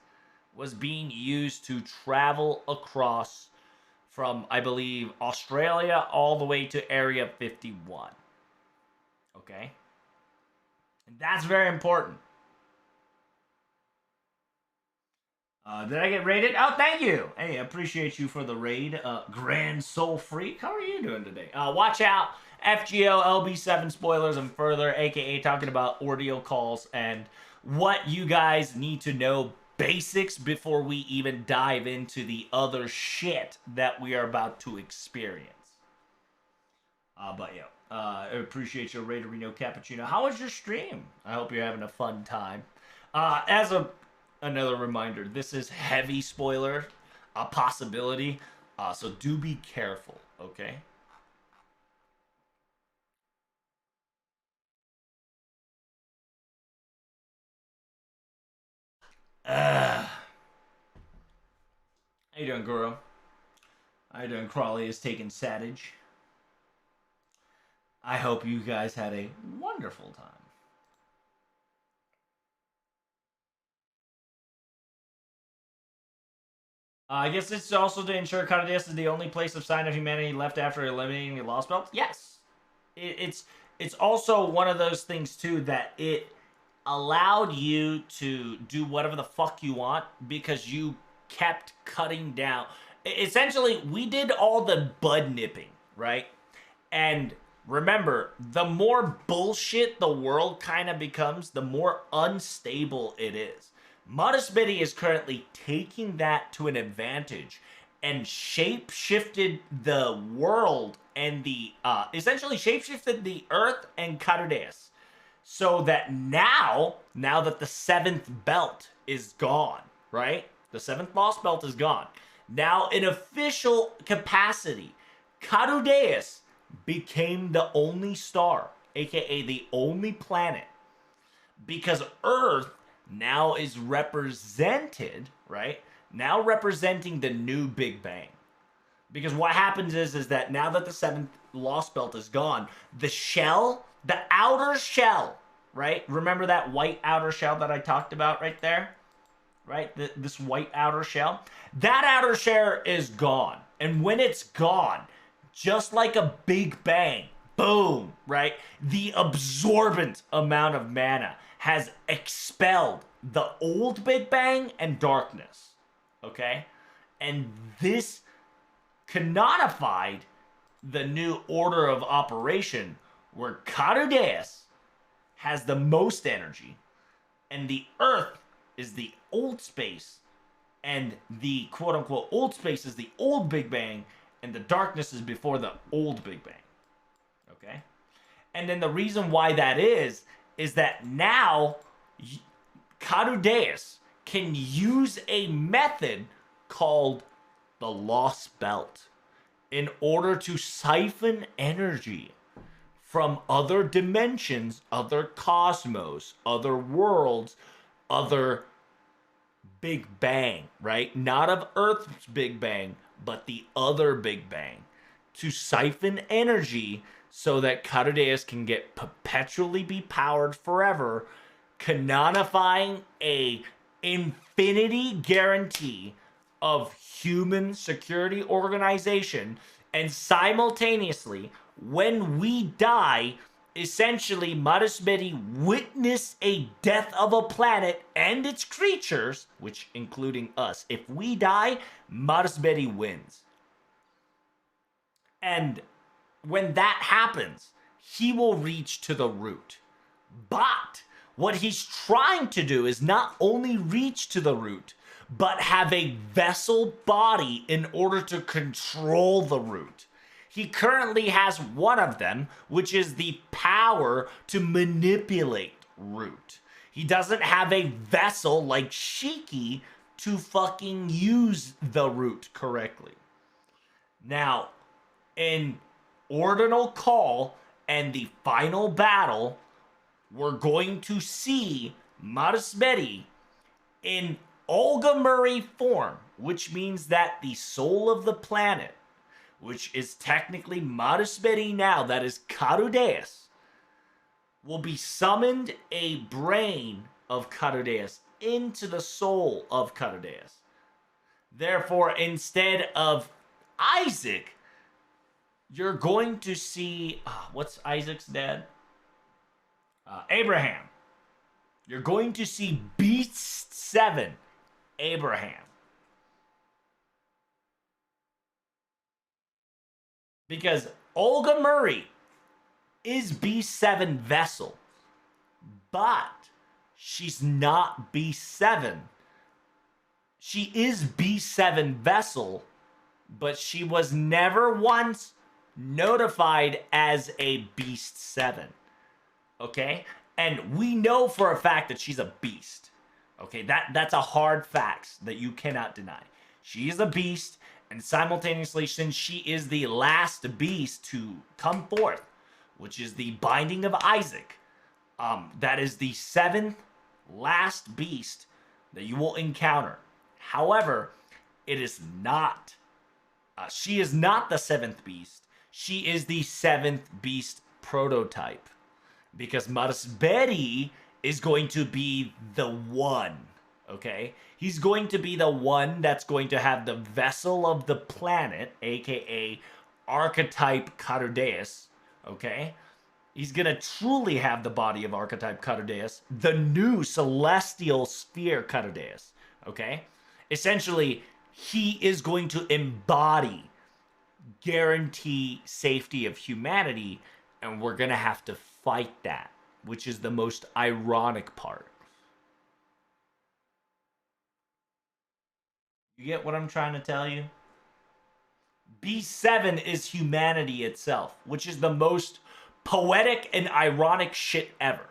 was being used to travel across from, I believe, Australia all the way to Area 51. Okay? And that's very important. Did I get raided? Oh, thank you. Hey, I appreciate you for the raid. Grand Soul Freak, how are you doing today? Watch out. FGO, LB7 spoilers and further, aka talking about ordeal calls and what you guys need to know, basics, before we even dive into the other shit that we are about to experience. I appreciate your raid, Reno Cappuccino. How was your stream? I hope you're having a fun time. As a another reminder, this is heavy spoiler, a possibility, so do be careful, okay? How you doing, Guru? How you doing? Crawley is taking Satage. I hope you guys had a wonderful time. I guess it's also to ensure Cardias is the only place of sign of humanity left after eliminating the Lost Belt. Yes, it's also one of those things too that it allowed you to do whatever the fuck you want because you kept cutting down. Essentially, we did all the bud nipping, right? And remember, the more bullshit the world kind of becomes, the more unstable it is. Marisbury is currently taking that to an advantage and shape-shifted the world and the essentially shape-shifted the Earth and Cardaeus, so that now that the seventh belt is gone, right? The seventh lost belt is gone. Now, in official capacity, Cardaeus became the only star, aka the only planet, because Earth now is represented, right? Now representing the new Big Bang. Because what happens is that now that the seventh lost belt is gone, the shell, the outer shell, right? Remember that white outer shell that I talked about right there? Right? This white outer shell? That outer shell is gone. And when it's gone, just like a Big Bang, boom, right? The absorbent amount of mana has expelled the old Big Bang and darkness, okay? And this canonified the new order of operation where Cardaeus has the most energy and the Earth is the old space and the quote-unquote old space is the old Big Bang and the darkness is before the old Big Bang, okay? And then the reason why that is that now Cardaeus can use a method called the Lost Belt in order to siphon energy from other dimensions, other cosmos, other worlds, other Big Bang, right? Not of Earth's Big Bang, but the other Big Bang, to siphon energy so that Cardaeus can get perpetually be powered forever, canonifying a infinity guarantee of human security organization, and simultaneously, when we die, essentially Marisbury witness a death of a planet and its creatures, which including us. If we die, Marisbury wins. And when that happens, he will reach to the root. But what he's trying to do is not only reach to the root, but have a vessel body in order to control the root. He currently has one of them, which is the power to manipulate root. He doesn't have a vessel like Shiki to fucking use the root correctly. Now, in Ordinal Call and the final battle, we're going to see Marisbury in Olga Murray form, which means that the soul of the planet, which is technically Marisbury now, that is Cardaeus, will be summoned a brain of Cardaeus into the soul of Cardaeus. Therefore, instead of Isaac, you're going to see, what's Isaac's dad? Abraham. You're going to see Beast 7, Abraham. Because Olga Murray is B7 vessel, but she's not B7. She is B7 vessel, but she was never once notified as a Beast 7. Okay? And we know for a fact that she's a beast. Okay, that's a hard fact that you cannot deny. She is a beast, and simultaneously, since she is the last beast to come forth, which is the binding of Isaac, that is the seventh last beast that you will encounter. However, it is not. She is not the seventh beast. She is the seventh beast prototype. Because Marisbury is going to be the one. Okay? He's going to be the one that's going to have the vessel of the planet, aka archetype Cardaeus. Okay? He's going to truly have the body of archetype Cardaeus, the new celestial sphere Cardaeus. Okay? Essentially, he is going to embody guarantee safety of humanity, and we're going to have to fight that, which is the most ironic part. You get what I'm trying to tell you? B7 is humanity itself, which is the most poetic and ironic shit ever.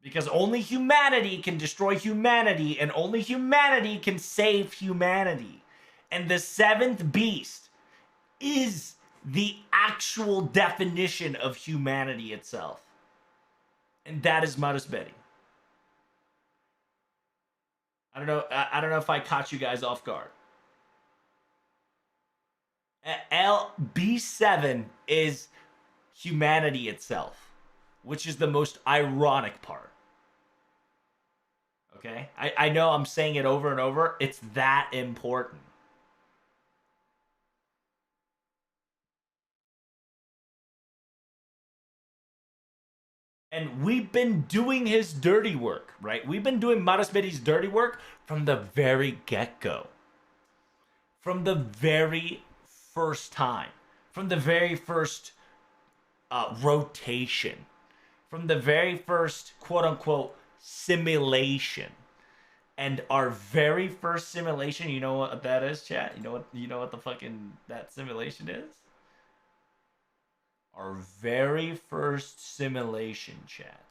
Because only humanity can destroy humanity, and only humanity can save humanity. And the seventh beast is the actual definition of humanity itself. And that is Marisbury. I don't know if I caught you guys off guard. B7 is humanity itself, which is the most ironic part. Okay? I know I'm saying it over and over. It's that important. And we've been doing his dirty work, right? We've been doing Marisbury's dirty work from the very get-go. From the very first time. From the very first rotation. From the very first quote-unquote simulation. And our very first simulation, you know what that is, chat? You know what the fucking that simulation is? Our very first simulation, chat.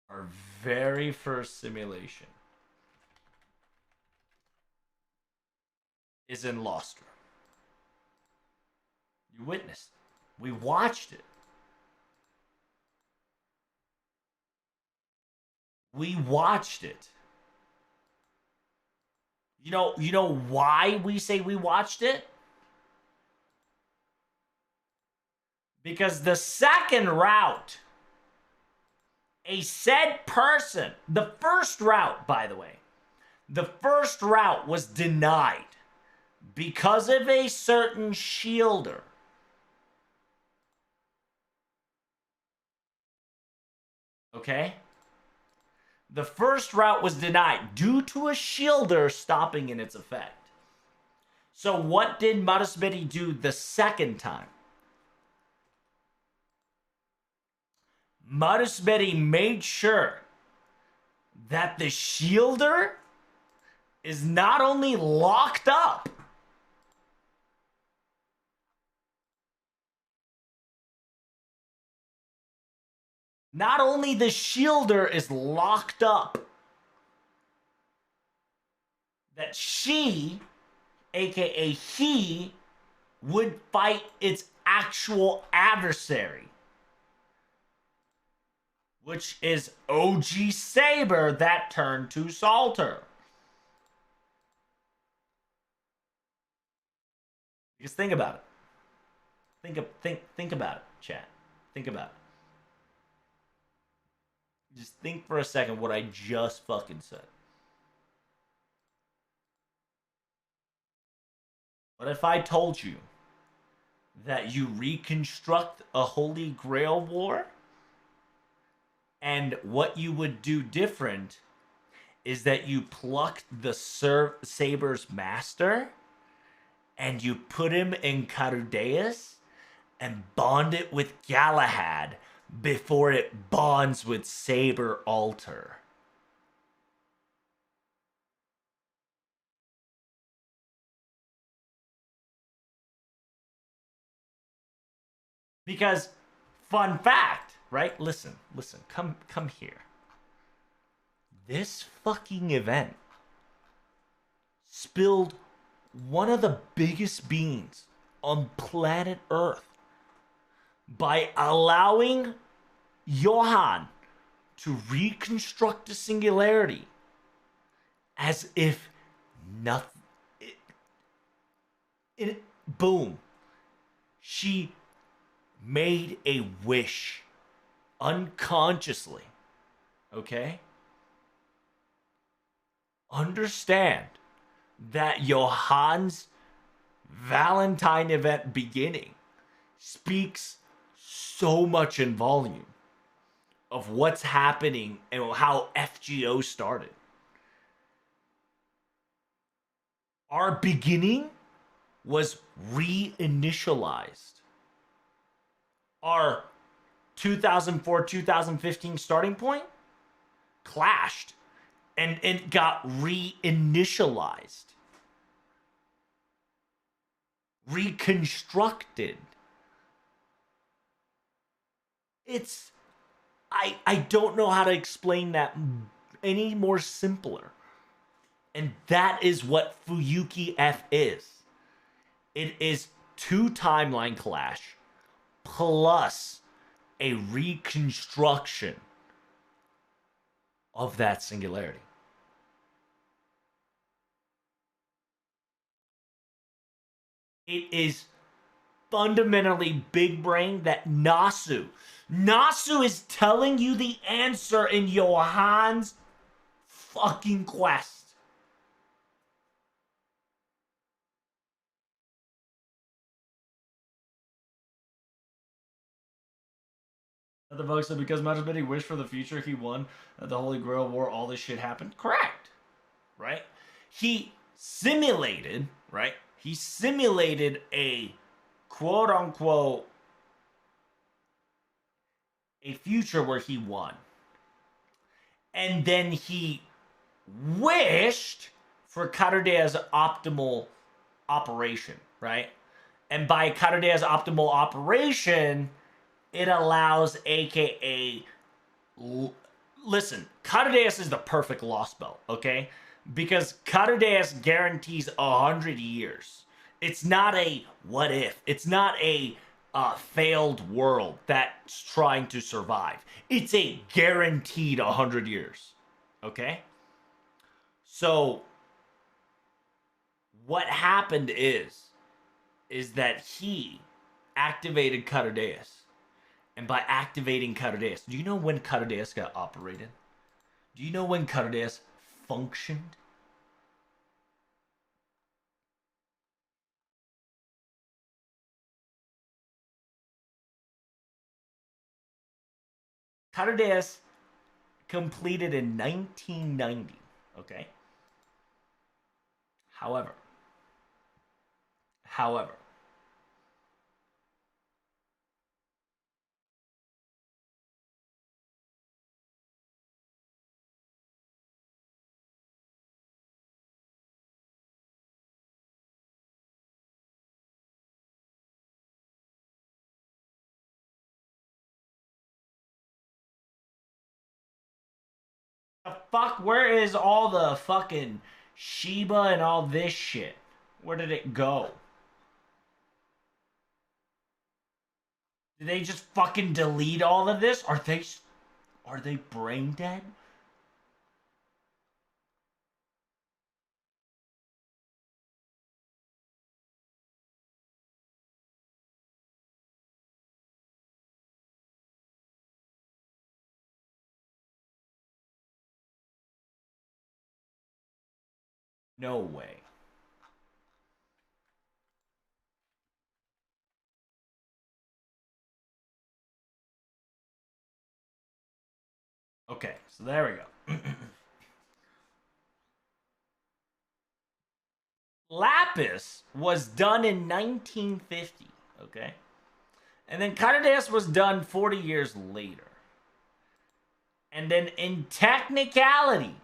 Our very first simulation is in Lostra. You witnessed it. We watched it. We watched it. You know why we say we watched it? Because the second route, a said person, the first route, by the way, the first route was denied because of a certain shielder. Okay? The first route was denied due to a shielder stopping in its effect. So what did Marisbury do the second time? Marisbury made sure that the shielder is not only locked up, not only the shielder is locked up, that she, aka he, would fight its actual adversary, which is OG Saber that turned to Salter. Just think about it. Think about it, chat. Think about it. Just think for a second what I just fucking said. What if I told you that you reconstruct a Holy Grail war, and what you would do different is that you plucked the Saber's master and you put him in Cardaeus and bond it with Galahad before it bonds with Saber Alter? Because fun fact, right? Listen, come here. This fucking event spilled one of the biggest beans on planet Earth by allowing Johann to reconstruct the singularity as if nothing. Boom. She made a wish unconsciously. Okay? Understand that Johann's Valentine event beginning speaks so much in volume of what's happening and how FGO started. Our beginning was reinitialized. Our 2004-2015 starting point clashed and it got reinitialized, reconstructed. It's I don't know how to explain that any more simpler. And that is what Fuyuki F is. It is 2 timeline clash plus a reconstruction of that singularity. It is fundamentally big brain that Nasu is telling you the answer in Johann's fucking quest. The folks said because Marisbury wished for the future, he won. The Holy Grail War, all this shit happened. Correct. Right? He simulated, right? He simulated a quote unquote a future where he won. And then he wished for Karudea's optimal operation, right? And by Karudea's optimal operation, it allows AKA... Listen, Karudeus is the perfect lost belt, okay? Because Karudeus guarantees 100 years. It's not a what if. It's not a failed world that's trying to survive. It's a guaranteed 100 years, okay? So, what happened is that he activated Karudeus. And by activating Karudeus, do you know when Karudeus got operated? Do you know when Karudeus functioned? Karudeus completed in 1990, okay? However, the fuck, where is all the fucking Shiba and all this shit? Where did it go? Did they just fucking delete all of this? Are they brain dead? No way. Okay, so there we go. Lapis was done in 1950, okay? And then Karudeus was done 40 years later. And then in technicality,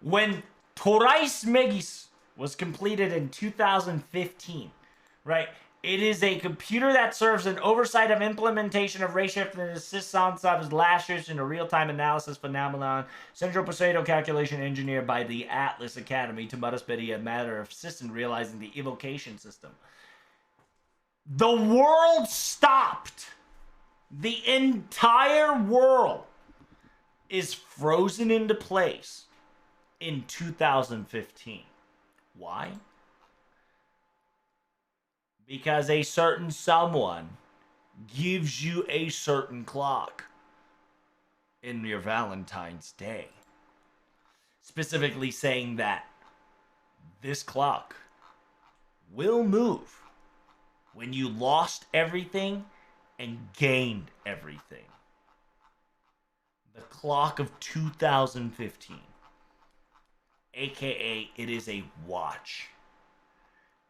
When Torais Megis was completed in 2015, right? It is a computer that serves an oversight of implementation of ray shift and assists on subs lashes in a real-time analysis phenomenon, central potato calculation engineered by the Atlas Academy to Marisbury, a matter of assistant realizing the evocation system. The world stopped. The entire world is frozen into place in 2015. Why? Because a certain someone gives you a certain clock in your Valentine's Day. Specifically saying that this clock will move when you lost everything and gained everything. The clock of 2015. AKA, it is a watch.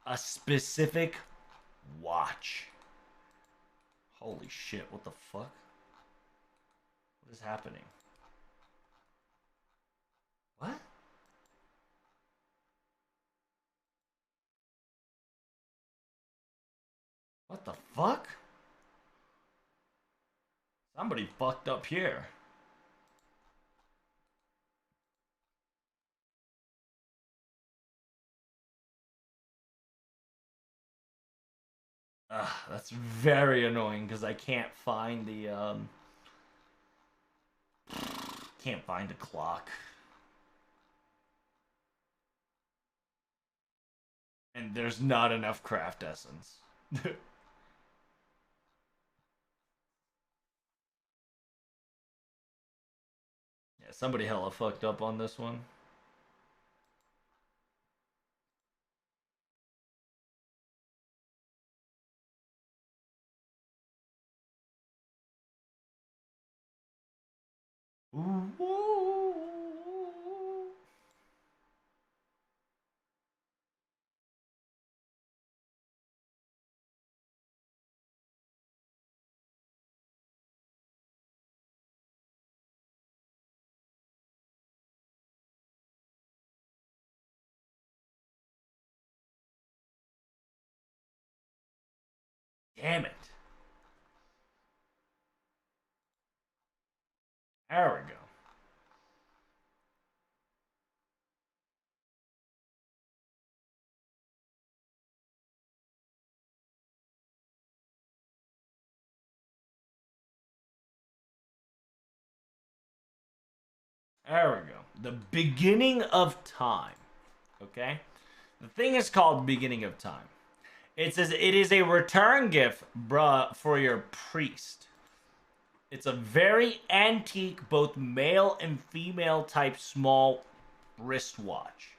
A specific watch. Holy shit, what the fuck? What is happening? What? What the fuck? Somebody fucked up here. That's very annoying because I can't find the can't find a clock. And there's not enough craft essence. Yeah, somebody hella fucked up on this one. Ooh. Damn it. There we go. There we go. The beginning of time. Okay? The thing is called beginning of time. It says it is a return gift, bruh, for your priest. It's a very antique, both male and female type small wristwatch.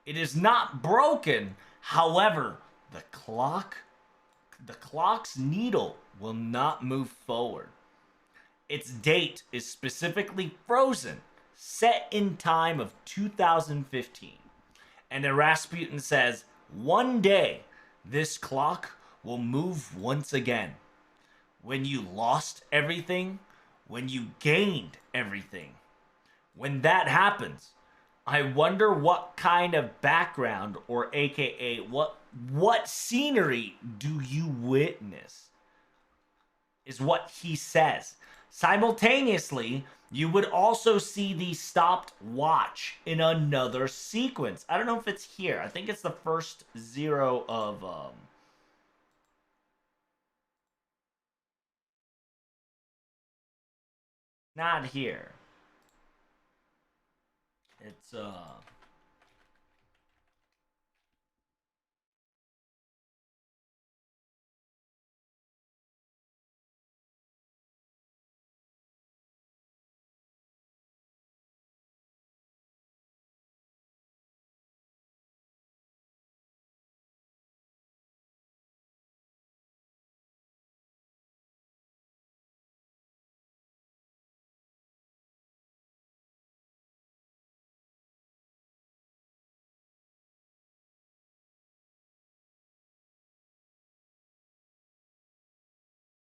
It is not broken. However, the clock's needle will not move forward. Its date is specifically frozen, set in time of 2015. And then Rasputin says, one day, this clock will move once again. When you lost everything, when you gained everything. When that happens, I wonder what kind of background, or AKA, what scenery do you witness? Is what he says. Simultaneously, you would also see the stopped watch in another sequence. I don't know if it's here. I think it's the first zero of not here. It's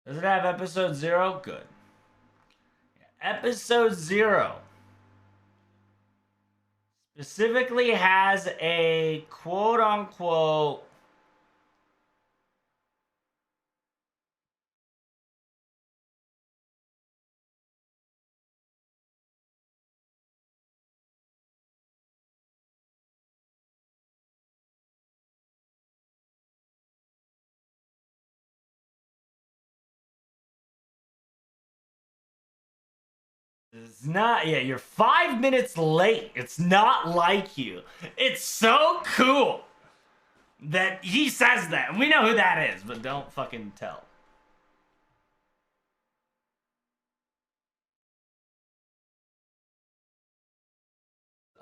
does it have episode 0? Good. Episode 0 Specifically has a quote unquote it's not, yeah, you're 5 minutes late. It's not like you. It's so cool that he says that. We know who that is, but don't fucking tell.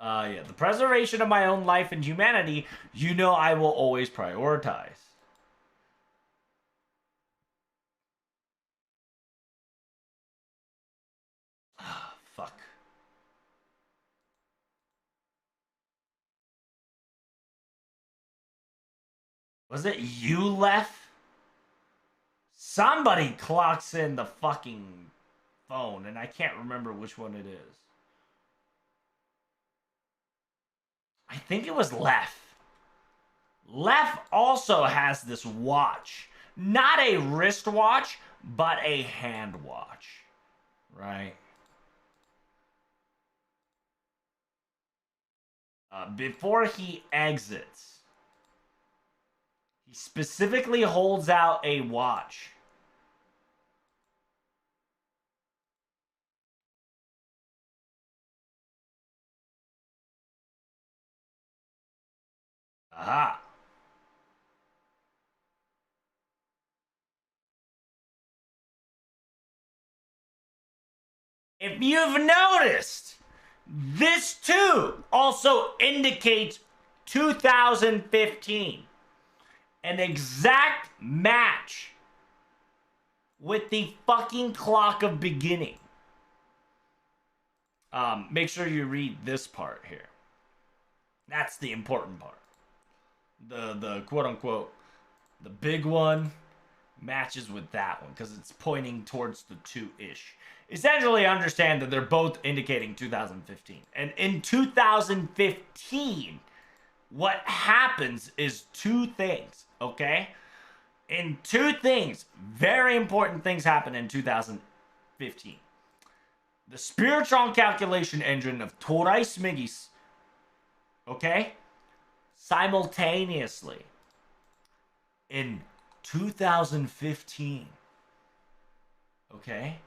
Yeah, the preservation of my own life and humanity, you know I will always prioritize. Fuck. Was it you left? Somebody clocks in the fucking phone, and I can't remember which one it is. I think it was Left. Left also has this watch. Not a wristwatch, but a hand watch. Right? Before he exits, he specifically holds out a watch. Aha. If you've noticed, this too also indicates 2015. An exact match with the fucking clock of beginning. Make sure you read this part here. That's the important part. The quote unquote, the big one matches with that one because it's pointing towards the two-ish. Essentially understand that they're both indicating 2015. And in 2015, what happens is two things, okay? In two things, very important things happen in 2015. The spiritual calculation engine of Troubs, okay? Simultaneously, in 2015, okay?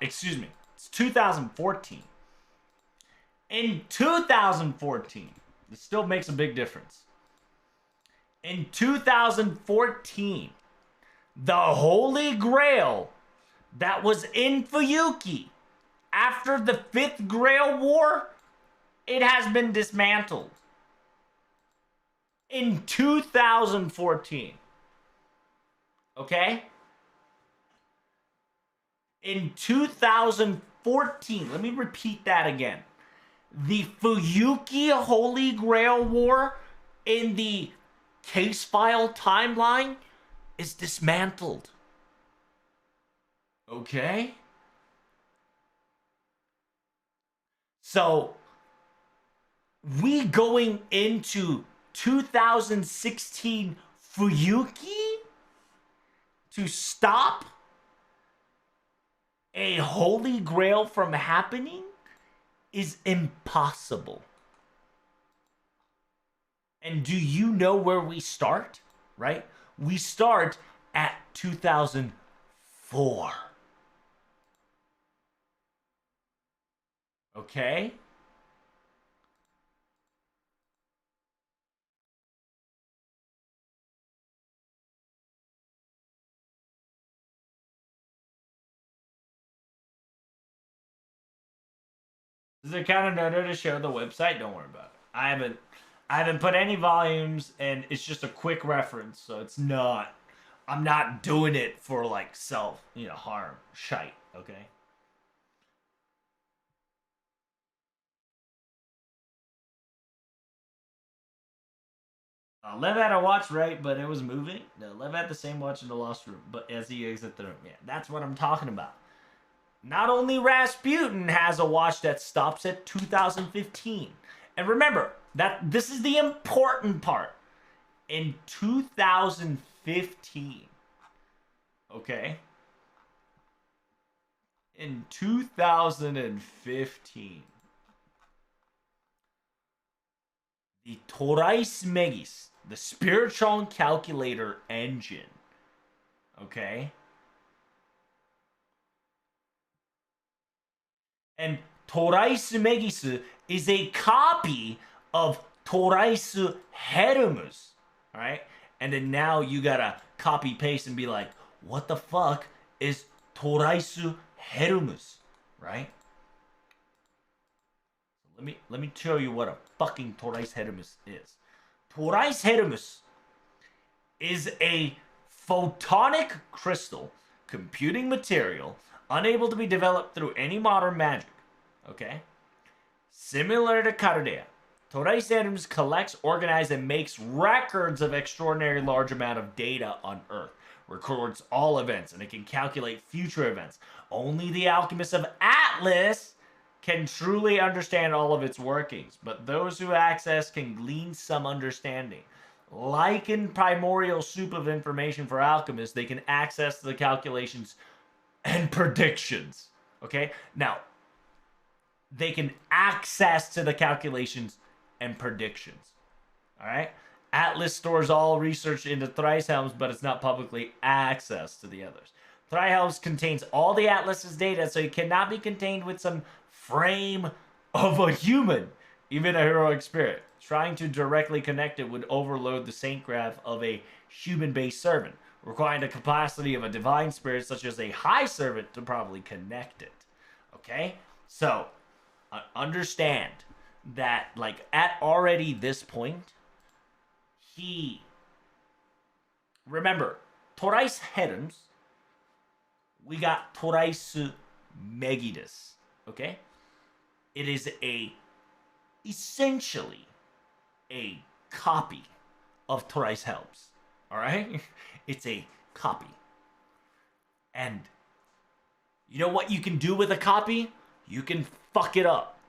Excuse me. It's 2014. In 2014, this still makes a big difference. In 2014, the Holy Grail that was in Fuyuki after the Fifth Grail War, it has been dismantled. In 2014. Okay? In 2014, let me repeat that again. The Fuyuki Holy Grail War in the case file timeline is dismantled. Okay? So, we going into 2016 Fuyuki to stop a Holy Grail from happening is impossible. And do you know where we start? Right? We start at 2004. Okay? This is a kind of nerd to show the website. Don't worry about it. I haven't put any volumes, and it's just a quick reference, so it's not. I'm not doing it for like self, harm, shite. Okay. Lev had a watch right, but it was moving. No, Lev had the same watch in the lost room, but as he exit the room, yeah, that's what I'm talking about. Not only Rasputin has a watch that stops at 2015, and remember that this is the important part. In 2015, okay? In 2015, the Torais Megis, the Spiritron calculator engine, okay? And Torais Megis is a copy of Torais Hermes, alright? And then now you gotta copy paste and be like, what the fuck is Torais Hermes, right? Let me tell you what a fucking Torais Hermes is. Torais Hermes is a photonic crystal computing material unable to be developed through any modern magic. Okay? Similar to Cardea, Torais Hermes collects, organizes, and makes records of extraordinary large amount of data on Earth. Records all events, and it can calculate future events. Only the alchemists of Atlas can truly understand all of its workings, but those who access can glean some understanding. Like in primordial soup of information for alchemists, they can access the calculations and predictions. Okay? Now, they can access to the calculations and predictions. Alright? Atlas stores all research into Thricehelms, but it's not publicly accessed to the others. Thricehelms contains all the Atlas's data, so it cannot be contained with some frame of a human, even a heroic spirit. Trying to directly connect it would overload the saint graph of a human-based servant, requiring the capacity of a divine spirit such as a high servant to properly connect it. Okay? So, understand that, like, at already this point, remember, Torais Hermes, we got Torais Megidus, okay? It is essentially a copy of Torais Hermes, all right? It's a copy. And you know what you can do with a copy? You can fuck it up.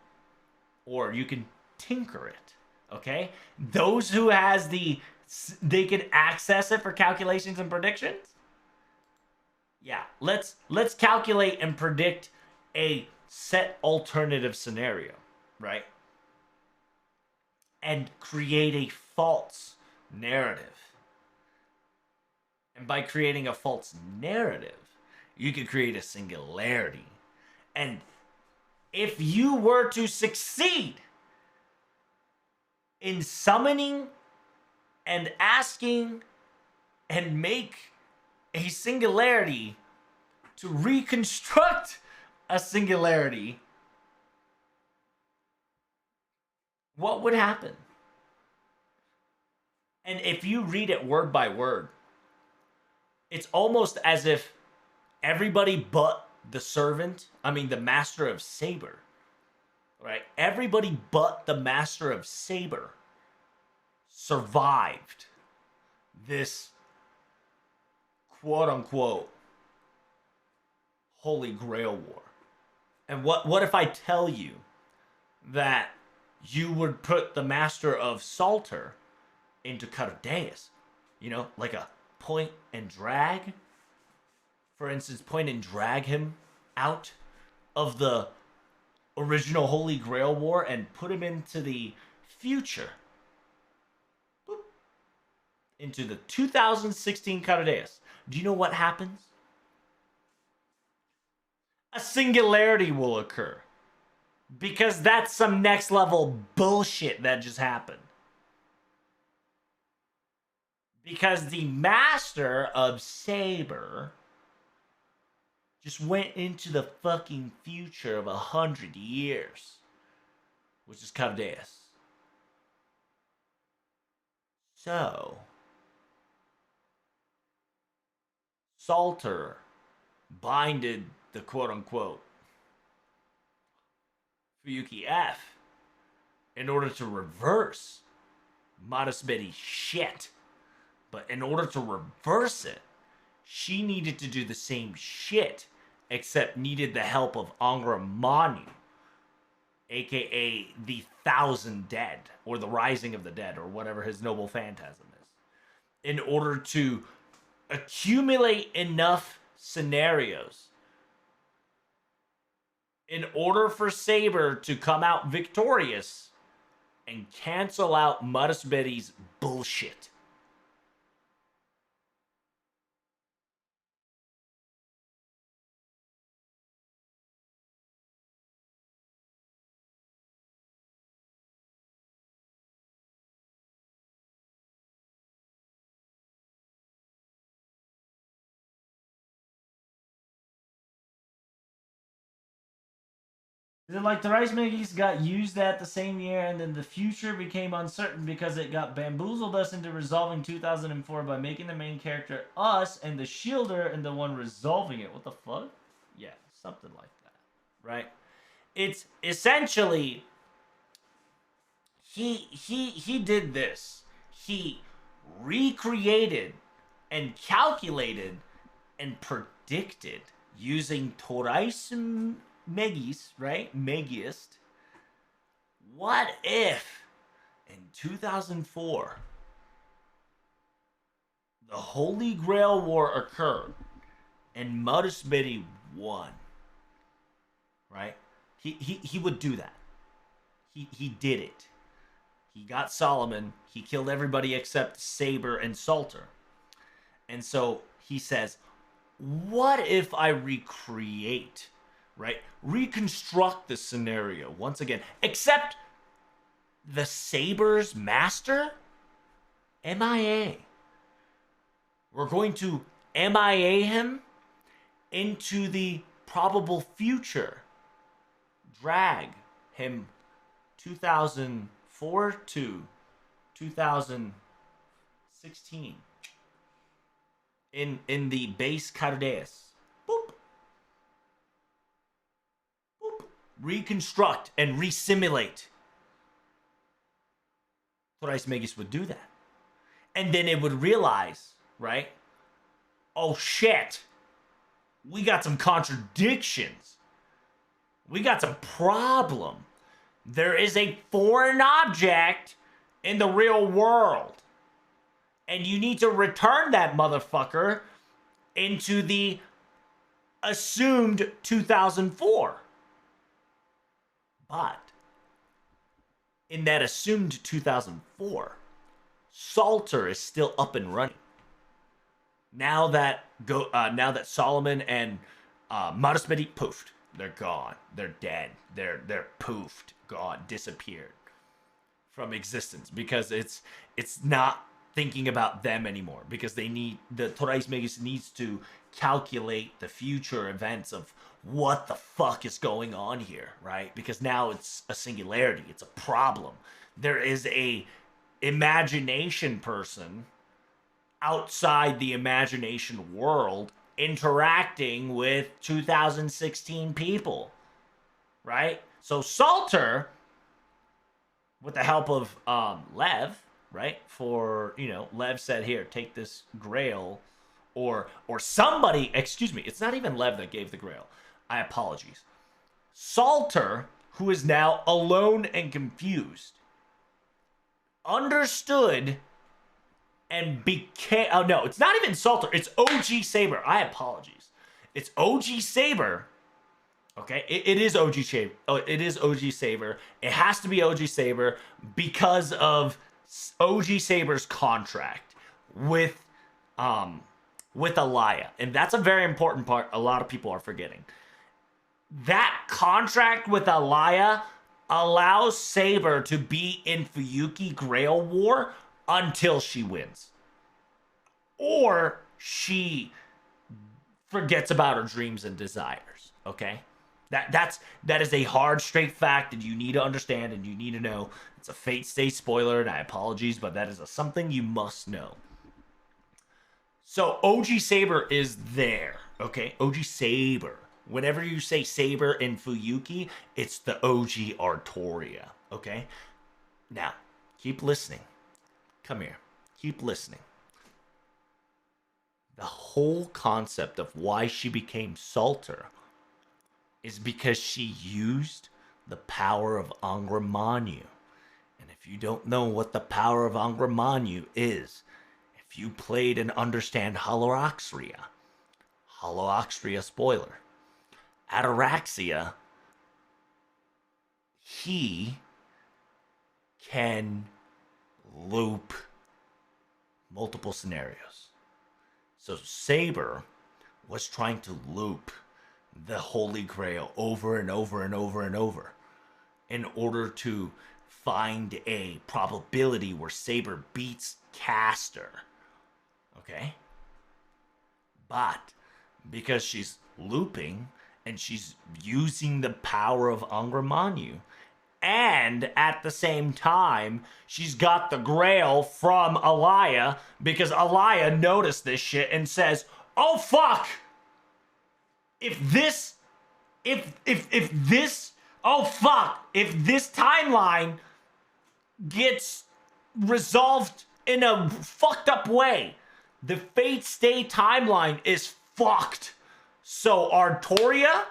Or you can tinker it, okay? Those who they can access it for calculations and predictions. Yeah, let's calculate and predict a set alternative scenario, right? And create a false narrative. And by creating a false narrative, you can create a singularity. And if you were to succeed in summoning and asking and make a singularity to reconstruct a singularity, what would happen? And if you read it word by word, it's almost as if everybody but the master of Saber, right? Everybody but the master of Saber survived this quote unquote Holy Grail War. And what if I tell you that you would put the master of Salter into Cardeas? Like a point and drag? For instance, point and drag him out of the original Holy Grail War and put him into the future. Boop. Into the 2016 Cardeas. Do you know what happens? A singularity will occur. Because that's some next level bullshit that just happened. Because the master of Saber just went into the fucking future of 100 years, which is Cardeas. So, Salter binded the quote-unquote Fuyuki F in order to reverse Marisbury's shit. But in order to reverse it, she needed to do the same shit, except needed the help of Angra Manu, aka the Thousand Dead, or the Rising of the Dead, or whatever his noble phantasm is, in order to accumulate enough scenarios in order for Saber to come out victorious and cancel out Marisbury's bullshit. Is it like the rice Miggies got used that the same year and then the future became uncertain because it got bamboozled us into resolving 2004 by making the main character us and the shielder and the one resolving it? What the fuck? Yeah, something like that, right? It's essentially he did this. He recreated and calculated and predicted using Torais Megis, right? Megiest. What if in 2004 the Holy Grail War occurred and Marisbury won? Right? He would do that. He did it. He got Solomon. He killed everybody except Saber and Salter. And so he says, what if I recreate, right? Reconstruct the scenario once again. Except the Saber's master? MIA. We're going to MIA him into the probable future. Drag him 2004 to 2016 in the base Cardeas. Boop. Boop. Reconstruct and resimulate. Thorais Megis would do that. And then it would realize, right? Oh shit. We got some contradictions. We got some problem. There is a foreign object in the real world. And you need to return that motherfucker into the assumed 2004. But in that assumed 2004, Salter is still up and running. Now that Solomon and Marisbury poofed, they're gone. They're dead. They're poofed, gone, disappeared from existence because it's not thinking about them anymore because the Thorais Megis needs to calculate the future events of what the fuck is going on here, right? Because now it's a singularity, it's a problem. There is a imagination person outside the imagination world interacting with 2016 people, right? So Salter, with the help of Lev, right? For, Lev said, here, take this grail, or somebody, excuse me, it's not even Lev that gave the grail. I apologize. Salter, who is now alone and confused, understood and became, oh no, it's not even Salter, it's OG Saber. I apologize. It's OG Saber. Okay, it is OG Saber. Oh, it is OG Saber. It has to be OG Saber because of OG Saber's contract with Alaya. And that's a very important part a lot of people are forgetting. That contract with Alaya allows Saber to be in Fuyuki Grail War until she wins. Or she forgets about her dreams and desires, okay? That is a hard, straight fact that you need to understand and you need to know. It's a Fate Stay spoiler, and I apologize, but that is something you must know. So OG Saber is there, okay? OG Saber. Whenever you say Saber in Fuyuki, it's the OG Artoria, okay? Now, keep listening. Come here. Keep listening. The whole concept of why she became Salter is because she used the power of Angra Mainyu. And if you don't know what the power of Angra Mainyu is, if you played and understand Holoaxria spoiler, Ataraxia, he can loop multiple scenarios. So Saber was trying to loop the Holy Grail over and over and over and over in order to find a probability where Saber beats Caster. Okay? But because she's looping and she's using the power of Angra Mainyu, and at the same time, she's got the Grail from Alaya because Alaya noticed this shit and says, "Oh fuck! If this timeline gets resolved in a fucked up way, the Fate Stay timeline is fucked. So Artoria,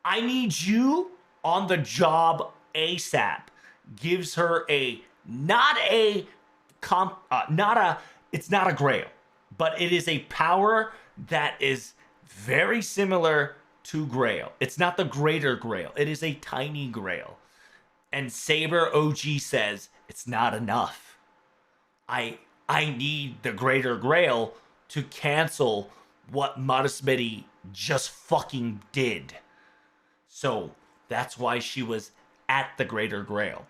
I need you on the job ASAP." Gives her it's not a Grail, but it is a power that is very similar to Grail. It's not the greater Grail. It is a tiny Grail. And Saber OG says, it's not enough. I need the greater Grail to cancel what Marisbury just fucking did. So that's why she was at the greater Grail,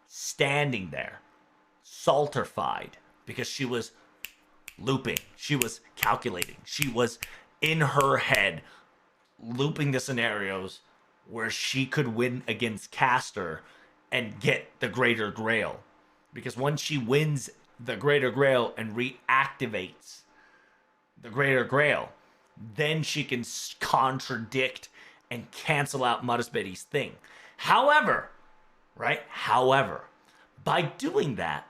standing there, salterfied, because she was looping. She was calculating. She was in her head looping the scenarios where she could win against Caster and get the greater Grail. Because once she wins the greater Grail and reactivates the greater Grail, then she can contradict and cancel out Marisbury's thing. However, by doing that,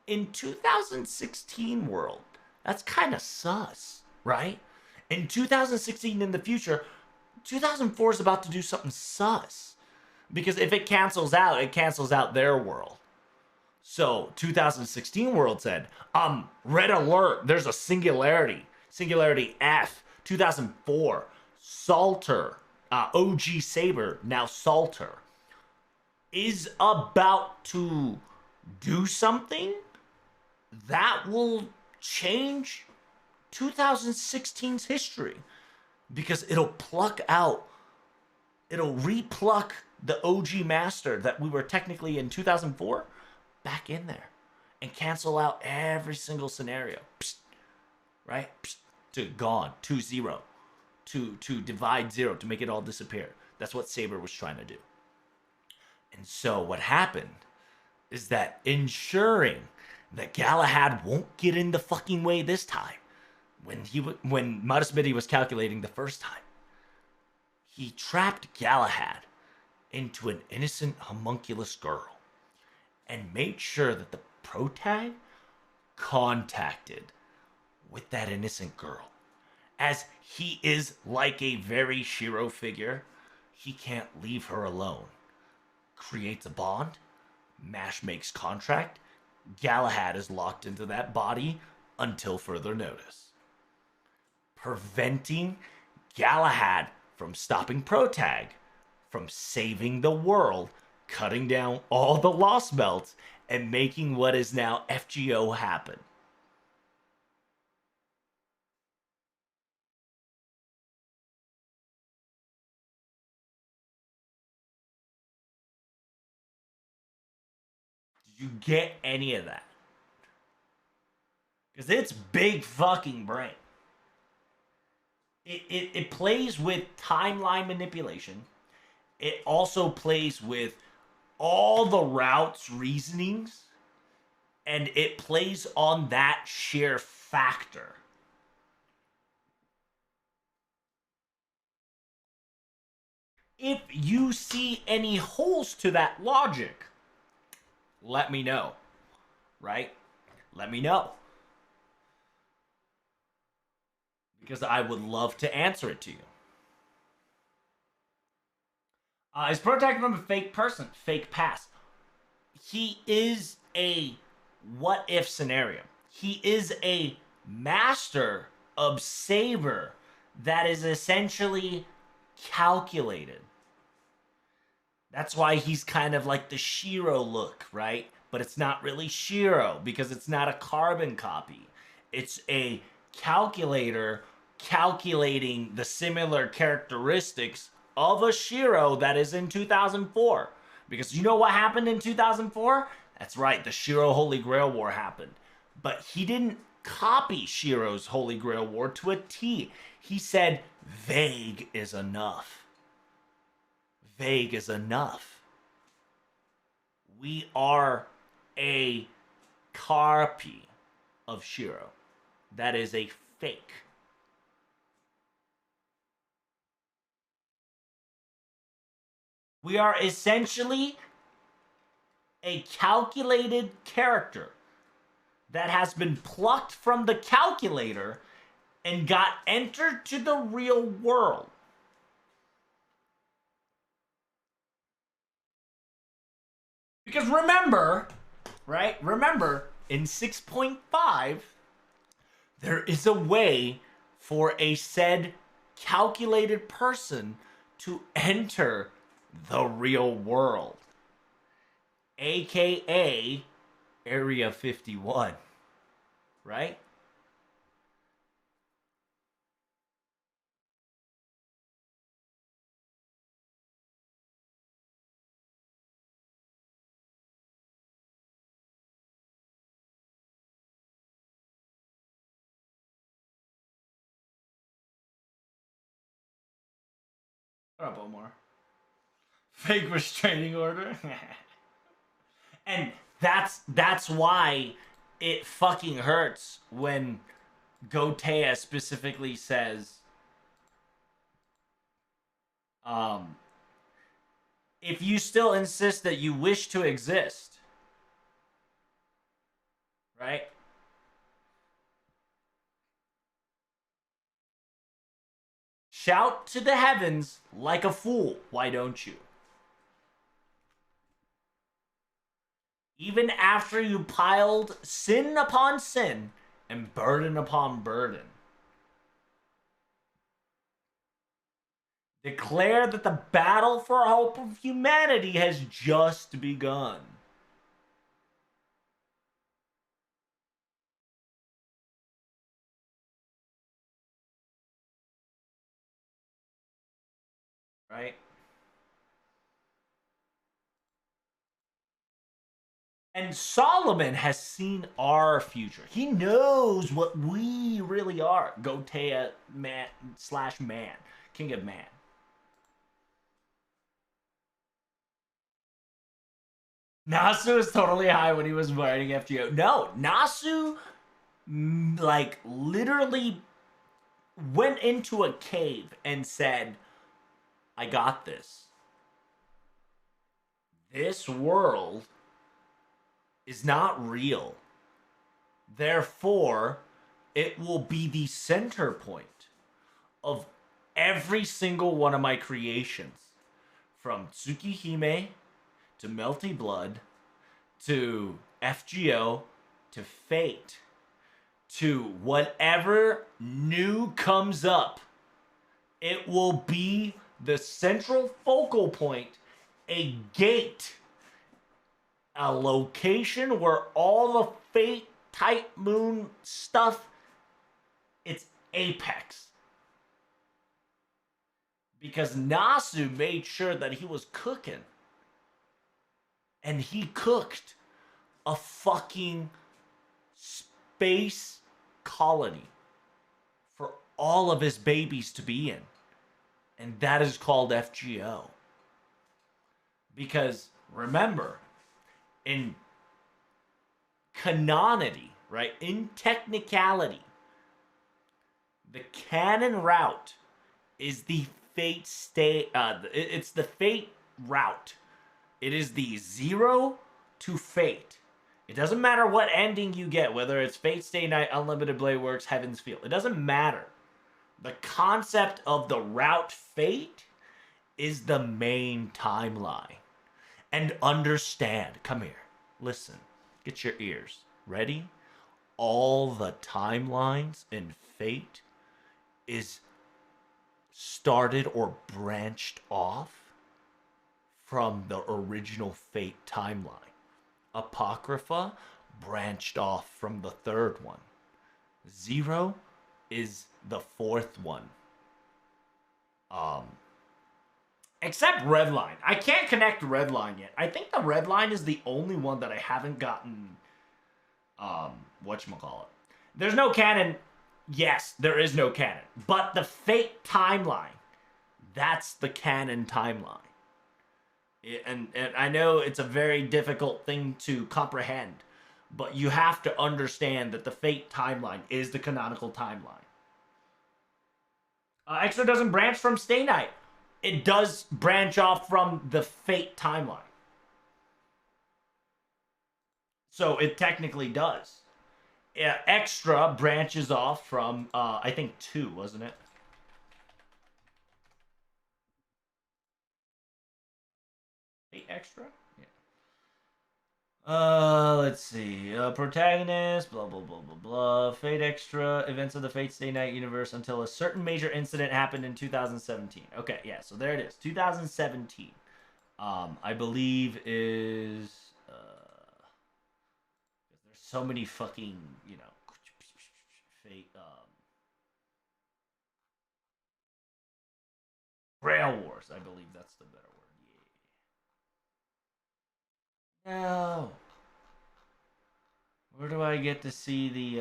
in 2016 world, that's kind of sus, right? In 2016 in the future, 2004 is about to do something sus. Because if it cancels out their world. So 2016 world said, red alert, there's a singularity F, 2004, Salter, OG Saber, now Salter, is about to do something that will change 2016's history. Because it'll repluck the OG Master that we were technically in 2004 back in there and cancel out every single scenario. Psst, right? Psst, to gone, to zero, to divide zero, to make it all disappear. That's what Saber was trying to do. And so what happened is that ensuring that Galahad won't get in the fucking way this time, when Marisbury was calculating the first time, he trapped Galahad into an innocent homunculus girl and made sure that the protag contacted with that innocent girl. As he is like a very Shiro figure, he can't leave her alone. Creates a bond, Mash makes contract, Galahad is locked into that body until further notice. Preventing Galahad from stopping Protag, from saving the world, cutting down all the Lost Belts, and making what is now FGO happen. Did you get any of that? Because it's big fucking brain. It plays with timeline manipulation. It also plays with all the routes reasonings, and it plays on that sheer factor. If you see any holes to that logic, let me know, right? Let me know. Because I would love to answer it to you. Is prototype from a fake person? Fake pass. He is a what if scenario. He is a master of saber that is essentially calculated. That's why he's kind of like the Shiro look, right? But it's not really Shiro because it's not a carbon copy. It's a calculator calculating the similar characteristics of a Shiro that is in 2004. Because you know what happened in 2004? That's right, the Shiro Holy Grail War happened. But he didn't copy Shiro's Holy Grail War to a T. He said, vague is enough. Vague is enough. We are a copy of Shiro. That is a fake. We are essentially a calculated character that has been plucked from the calculator and got entered to the real world. Because remember, right? Remember, in 6.5, there is a way for a said calculated person to enter the real world, aka Area 51, right? What up, Omar? Fake restraining order. And that's why it fucking hurts when Gotea specifically says, if you still insist that you wish to exist, right? Shout to the heavens like a fool, why don't you? Even after you piled sin upon sin and burden upon burden. Declare that the battle for hope of humanity has just begun. Right? And Solomon has seen our future. He knows what we really are. Gotea man / man. King of man. Nasu is totally high when he was writing FGO. No, Nasu like literally went into a cave and said, I got this. This world is not real. Therefore, it will be the center point of every single one of my creations. From Tsukihime to Melty Blood to FGO to Fate to whatever new comes up. It will be the central focal point, a gate, a location where all the Fate type moon stuff, it's apex. Because Nasu made sure that he was cooking. And he cooked a fucking space colony for all of his babies to be in. And that is called FGO. Because remember, in canonity, right? In technicality, the canon route is the fate stay. It's the fate route. It is the 0 to fate. It doesn't matter what ending you get, whether it's Fate Stay Night, Unlimited Blade Works, Heaven's Feel. It doesn't matter. The concept of the route fate is the main timeline. And understand, come here, listen, get your ears ready. All the timelines in Fate is started or branched off from the original Fate timeline. Apocrypha branched off from the third one. 0 is the fourth one. Except Redline. I can't connect Redline yet. I think the Redline is the only one that I haven't gotten, whatchamacallit. There's no canon. Yes, there is no canon. But the Fate timeline, that's the canon timeline. And I know it's a very difficult thing to comprehend, but you have to understand that the Fate timeline is the canonical timeline. Extra doesn't branch from Stay Night. It does branch off from the Fate timeline. So it technically does. Extra branches off from, I think 2, wasn't it? Fate Extra? Yeah. Let's see. Protagonist, blah, blah, blah, blah, blah. Fate Extra, events of the Fate Stay Night universe until a certain major incident happened in 2017. Okay, yeah, so there it is. 2017. I believe is... there's so many fucking, you know... Fate, Grail Wars, I believe that's the better word. No. Where do I get to see the,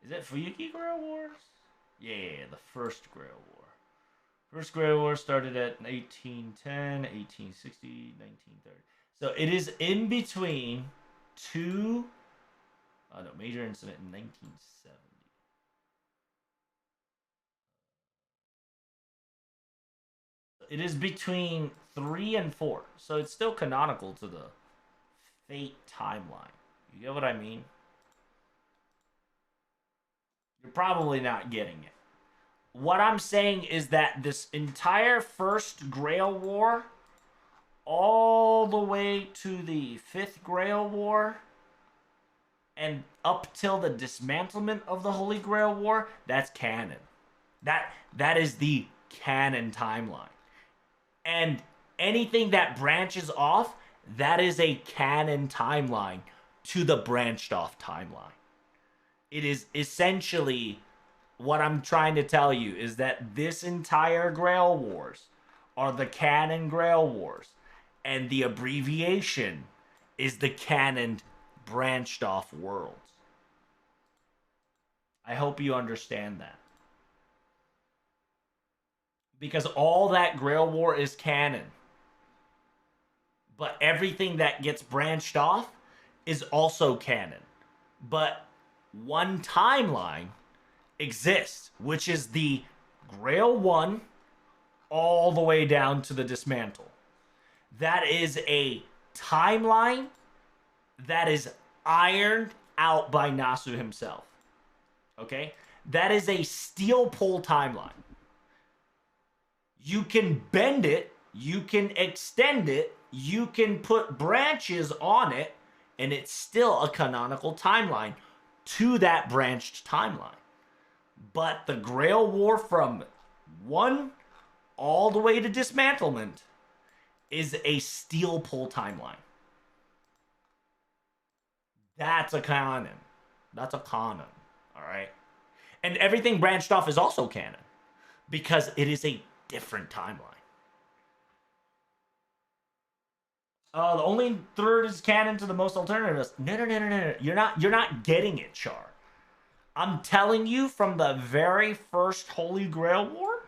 is it Fuyuki Grail Wars? Yeah, the first Grail War. First Grail War started at 1810, 1860, 1930. So it is in between two, major incident in 1970. It is between 3 and 4. So it's still canonical to the Fate timeline. You get what I mean? You're probably not getting it. What I'm saying is that this entire first Grail War, all the way to the 5th Grail War, and up till the dismantlement of the Holy Grail War, that's canon. That is the canon timeline. And anything that branches off, that is a canon timeline to the branched off timeline. It is essentially what I'm trying to tell you is that this entire Grail Wars are the canon Grail Wars. And the abbreviation is the canon branched off worlds. I hope you understand that. Because all that Grail War is canon. But everything that gets branched off is also canon. But one timeline exists, which is the Grail 1 all the way down to the Dismantle. That is a timeline that is ironed out by Nasu himself. Okay? That is a steel pole timeline. You can bend it, you can extend it, you can put branches on it, and it's still a canonical timeline to that branched timeline. But the Grail War from 1 all the way to dismantlement is a steel pole timeline. That's a canon. That's a canon. Alright? And everything branched off is also canon. Because it is a different timeline. The only third is canon to the most alternatives. No. You're not getting it, Char. I'm telling you, from the very first Holy Grail War,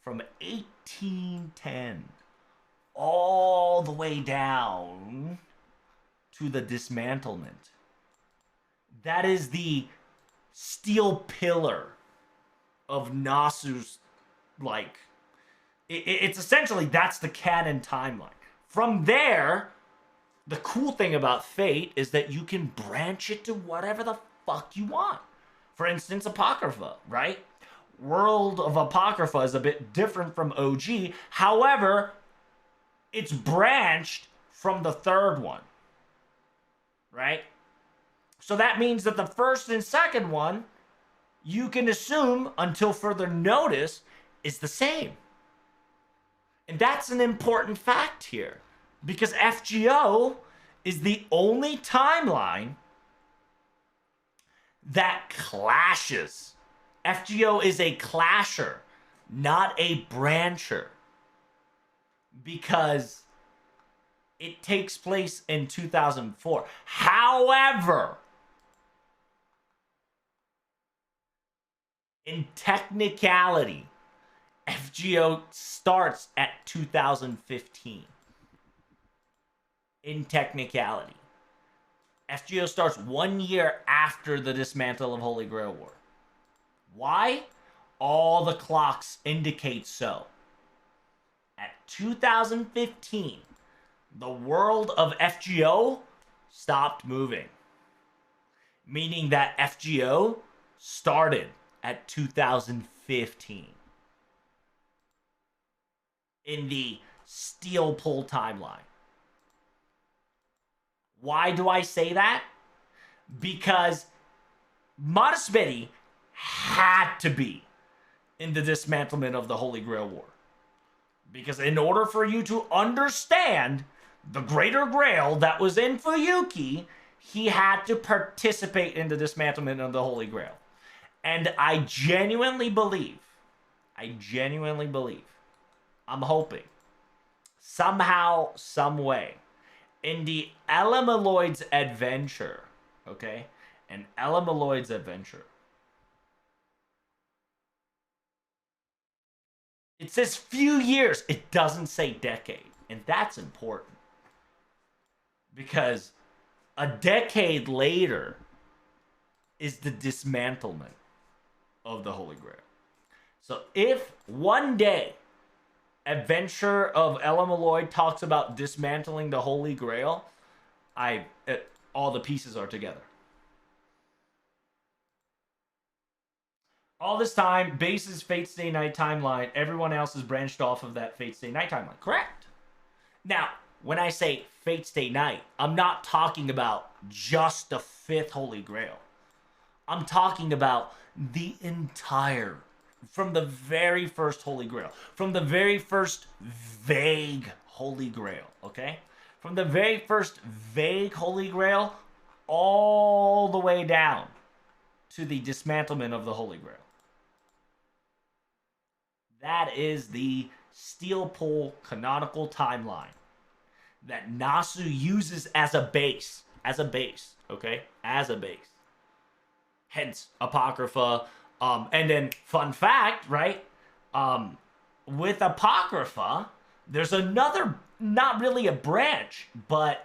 from 1810 all the way down to the dismantlement. That is the steel pillar of Nasu's, like, it's essentially, that's the canon timeline. From there, the cool thing about Fate is that you can branch it to whatever the fuck you want. For instance, Apocrypha, right? World of Apocrypha is a bit different from OG. However, it's branched from the third one, right? So that means that the first and second one, you can assume, until further notice, is the same. And that's an important fact here, because FGO is the only timeline that clashes. FGO is a clasher, not a brancher, because it takes place in 2004. However, in technicality, FGO starts at 2015. In technicality, FGO starts 1 year after the dismantle of Holy Grail War. Why? All the clocks indicate so. At 2015, the world of FGO stopped moving, meaning that FGO started at 2015 in the steel pull timeline. Why do I say that? Because Marisbury had to be in the dismantlement of the Holy Grail War. Because in order for you to understand the Greater Grail that was in Fuyuki, he had to participate in the dismantlement of the Holy Grail. And I genuinely believe, I'm hoping, somehow, some way, in the Elamaloid's adventure, okay? An Elamaloid's adventure. It says few years. It doesn't say decade. And that's important. Because a decade later is the dismantlement of the Holy Grail. So if one day Adventure of Elamaloid talks about dismantling the Holy Grail, all the pieces are together. All this time, base's Fate Stay Night timeline, everyone else is branched off of that Fate Stay Night timeline. Correct. Now, when I say Fate Stay Night, I'm not talking about just the fifth Holy Grail. I'm talking about the entire, from the very first Holy Grail, from the very first vague Holy Grail, okay? From the very first vague Holy Grail all the way down to the dismantlement of the Holy Grail. That is the steel pull canonical timeline that Nasu uses as a base, okay? As a base. Hence, Apocrypha. And then, fun fact, right? With Apocrypha, there's another, not really a branch, but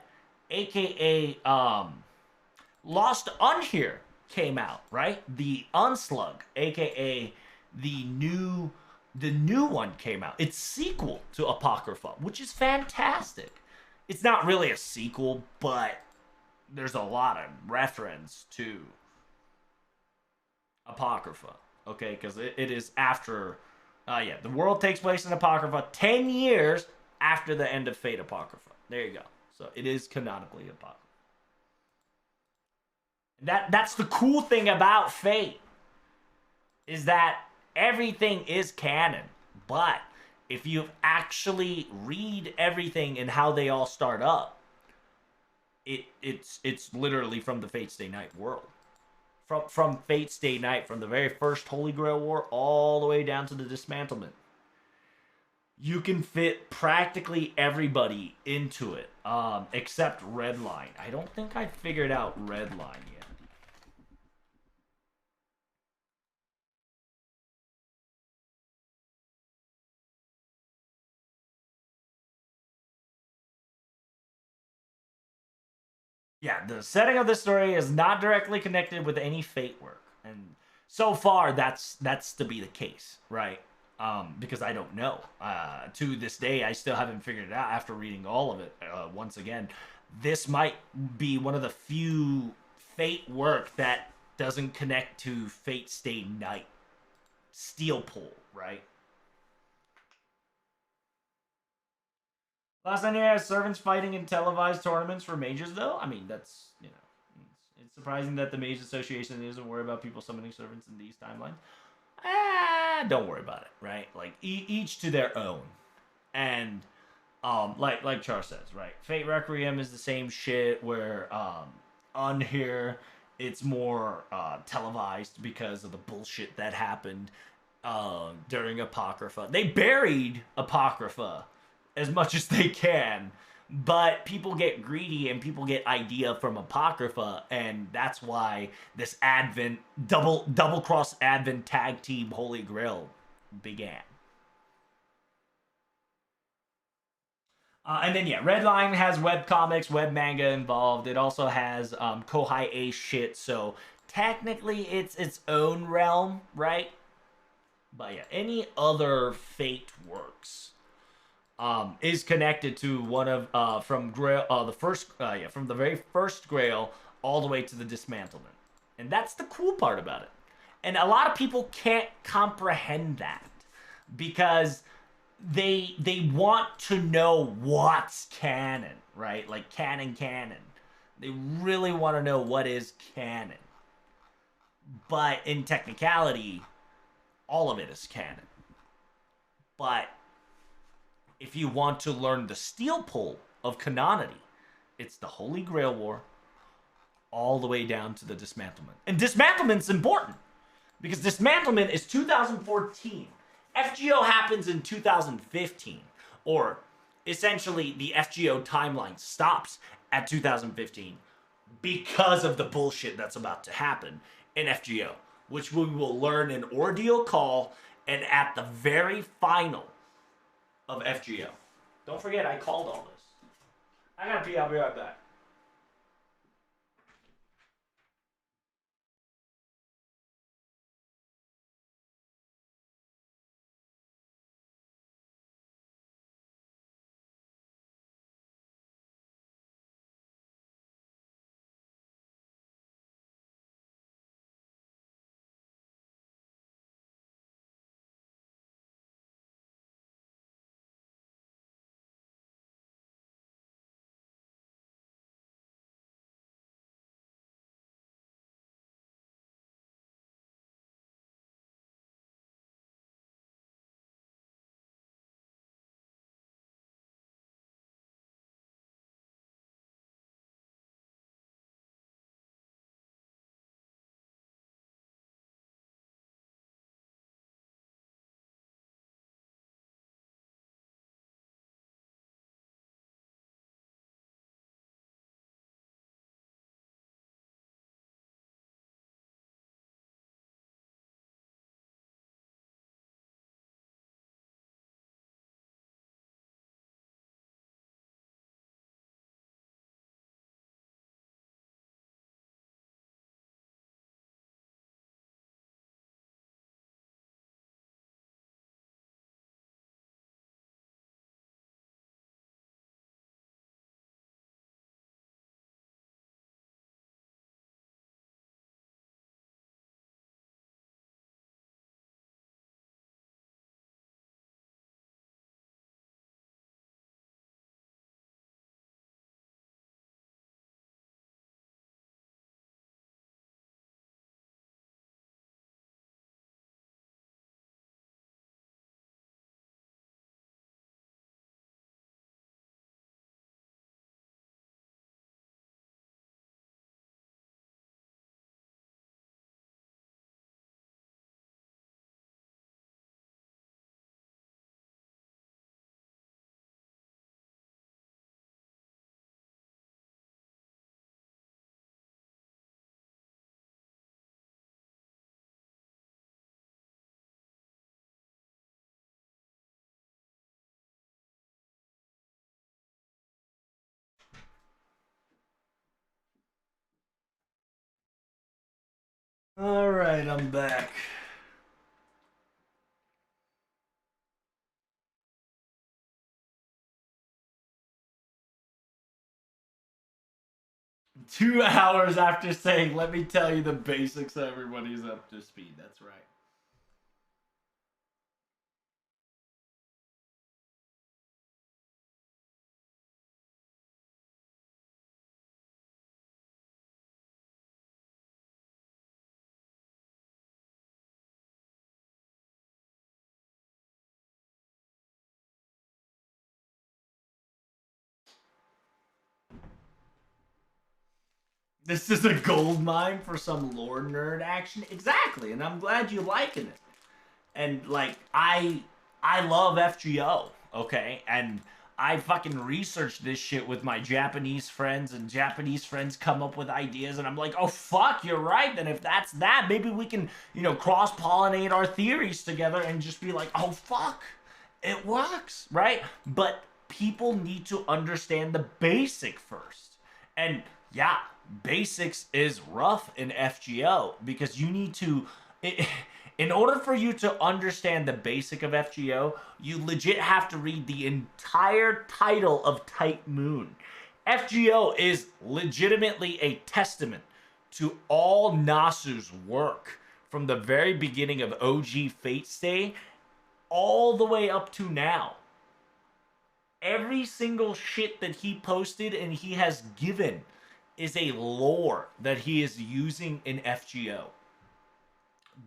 aka Lost Unhear came out, right? The Unslug, aka the new one came out. It's sequel to Apocrypha, which is fantastic. It's not really a sequel, but there's a lot of reference to Apocrypha, okay? Because it is after, the world takes place in Apocrypha 10 years after the end of Fate Apocrypha. There you go. So it is canonically Apocrypha. That's the cool thing about Fate, is that everything is canon, but if you actually read everything and how they all start up, it's literally from the Fate Stay Night world. From Fate Stay Night, from the very first Holy Grail War all the way down to the dismantlement. You can fit practically everybody into it, except Redline. I don't think I figured out Redline yet. Yeah, the setting of the story is not directly connected with any fate work, and so far that's to be the case, right? Because I don't know. To this day, I still haven't figured it out after reading all of it. Once again, this might be one of the few fate work that doesn't connect to Fate Stay Night. Steel Pull, right? Last time, yeah, servants fighting in televised tournaments for mages, though. I mean, that's it's surprising that the Mage Association doesn't worry about people summoning servants in these timelines. Don't worry about it, right? Like each to their own, and like Char says, right? Fate Requiem is the same shit. Where on here it's more televised because of the bullshit that happened during Apocrypha. They buried Apocrypha as much as they can, but people get greedy and people get idea from Apocrypha, and that's why this Advent double cross Advent tag team Holy Grail began. And then yeah, Redline has web comics, web manga involved. It also has Kohai A shit, so technically it's its own realm, right? But yeah, any other Fate works is connected to one of from Grail, the first from the very first Grail all the way to the dismantlement, and that's the cool part about it. And a lot of people can't comprehend that because they want to know what's canon, right? Like canon. They really want to know what is canon. But in technicality, all of it is canon. But if you want to learn the steel pull of canonity, it's the Holy Grail War all the way down to the dismantlement. And dismantlement's important because dismantlement is 2014. FGO happens in 2015, or essentially the FGO timeline stops at 2015 because of the bullshit that's about to happen in FGO, which we will learn in Ordeal Call and at the very final of FGO. Don't forget, I called all this. I gotta pee. I'll be right back. All right, I'm back. Two hours after saying, let me tell you the basics so everybody's up to speed. That's right. This is a gold mine for some lore nerd action. Exactly, and I'm glad you liking it. And like I love FGO, okay? And I fucking researched this shit with my Japanese friends, and Japanese friends come up with ideas, and I'm like, oh fuck, you're right. Then if that's that, maybe we can, cross pollinate our theories together and just be like, oh fuck, it works, right? But people need to understand the basic first. And yeah, basics is rough in FGO because you need to. In order for you to understand the basic of FGO, you legit have to read the entire title of Type Moon. FGO is legitimately a testament to all Nasu's work from the very beginning of OG Fate Stay all the way up to now. Every single shit that he posted and he has given is a lore that he is using in FGO.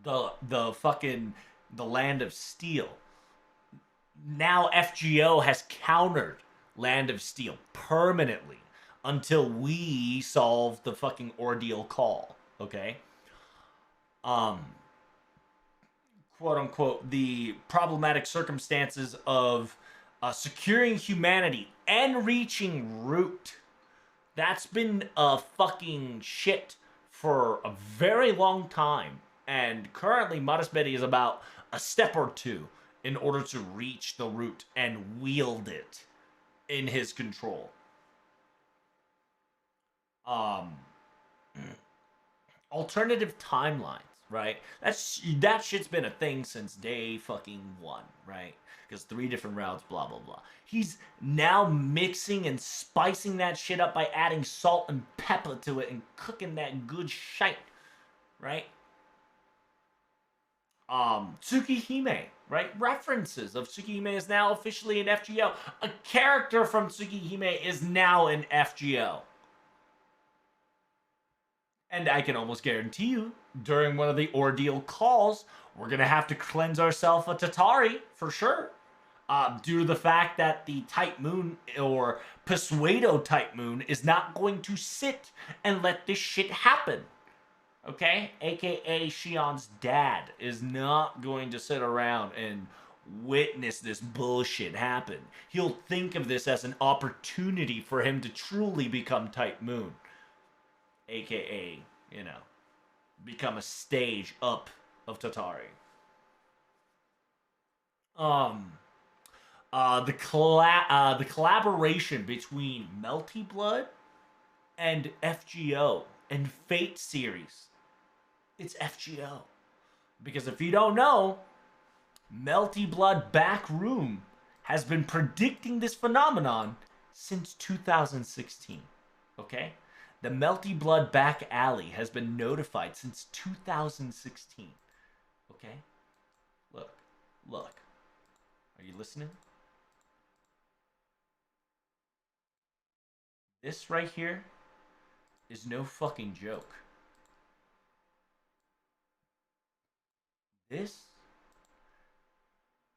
The Land of Steel. Now FGO has countered Land of Steel permanently until we solve the fucking ordeal call. Okay? Um Quote unquote the problematic circumstances of securing humanity and reaching root. That's been a fucking shit for a very long time. And currently, Marisbury is about a step or two in order to reach the root and wield it in his control. Um, Alternative timelines, right? That shit's been a thing since day fucking one, right? Because 3 different routes, blah blah blah. He's now mixing and spicing that shit up by adding salt and pepper to it and cooking that good shite, right? Tsukihime, right? References of Tsukihime is now officially in FGO. A character from Tsukihime is now in FGO. And I can almost guarantee you, during one of the ordeal calls, we're gonna have to cleanse ourselves a Tatari for sure. Due to the fact that the Type Moon or Pseudo Type Moon is not going to sit and let this shit happen. Okay? AKA Shion's dad is not going to sit around and witness this bullshit happen. He'll think of this as an opportunity for him to truly become Type Moon. AKA, become a stage up of Tatari. Um, the collaboration between Melty Blood and FGO and Fate series, it's FGO. Because if you don't know, Melty Blood Backroom has been predicting this phenomenon since 2016. Okay? The Melty Blood Back Alley has been notified since 2016. Okay? Look. Are you listening? This right here is no fucking joke. This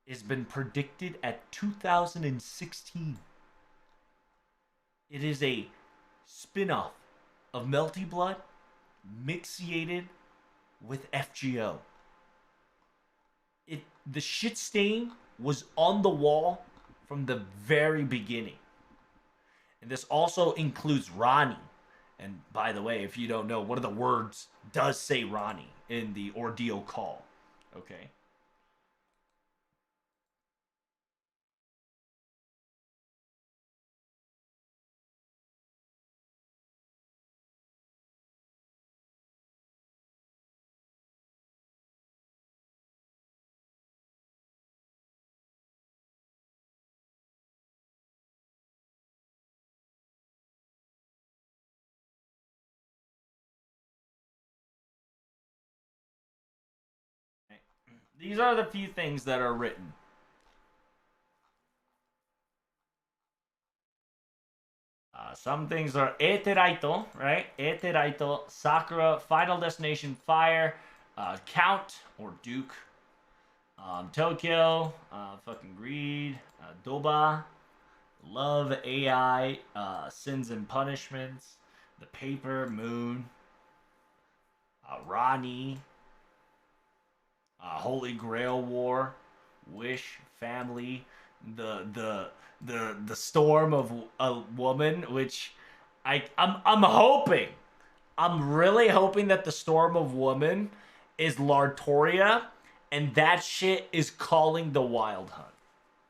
has been predicted at 2016. It is a spin-off of Melty Blood mixiated with FGO. The shit stain was on the wall from the very beginning. And this also includes Ronnie. And by the way, if you don't know, one of the words does say Ronnie in the ordeal call. Okay? These are the few things that are written. Some things are Eteraito, right? Eteraito, Sakura, Final Destination, Fire, Count or Duke, Tokyo, fucking Greed, Doba, Love, AI, Sins and Punishments, The Paper, Moon, Rani, Holy Grail War, Wish, Family, the Storm of a Woman, which I'm hoping, I'm really hoping that the Storm of Woman is Lartoria, and that shit is calling the Wild Hunt.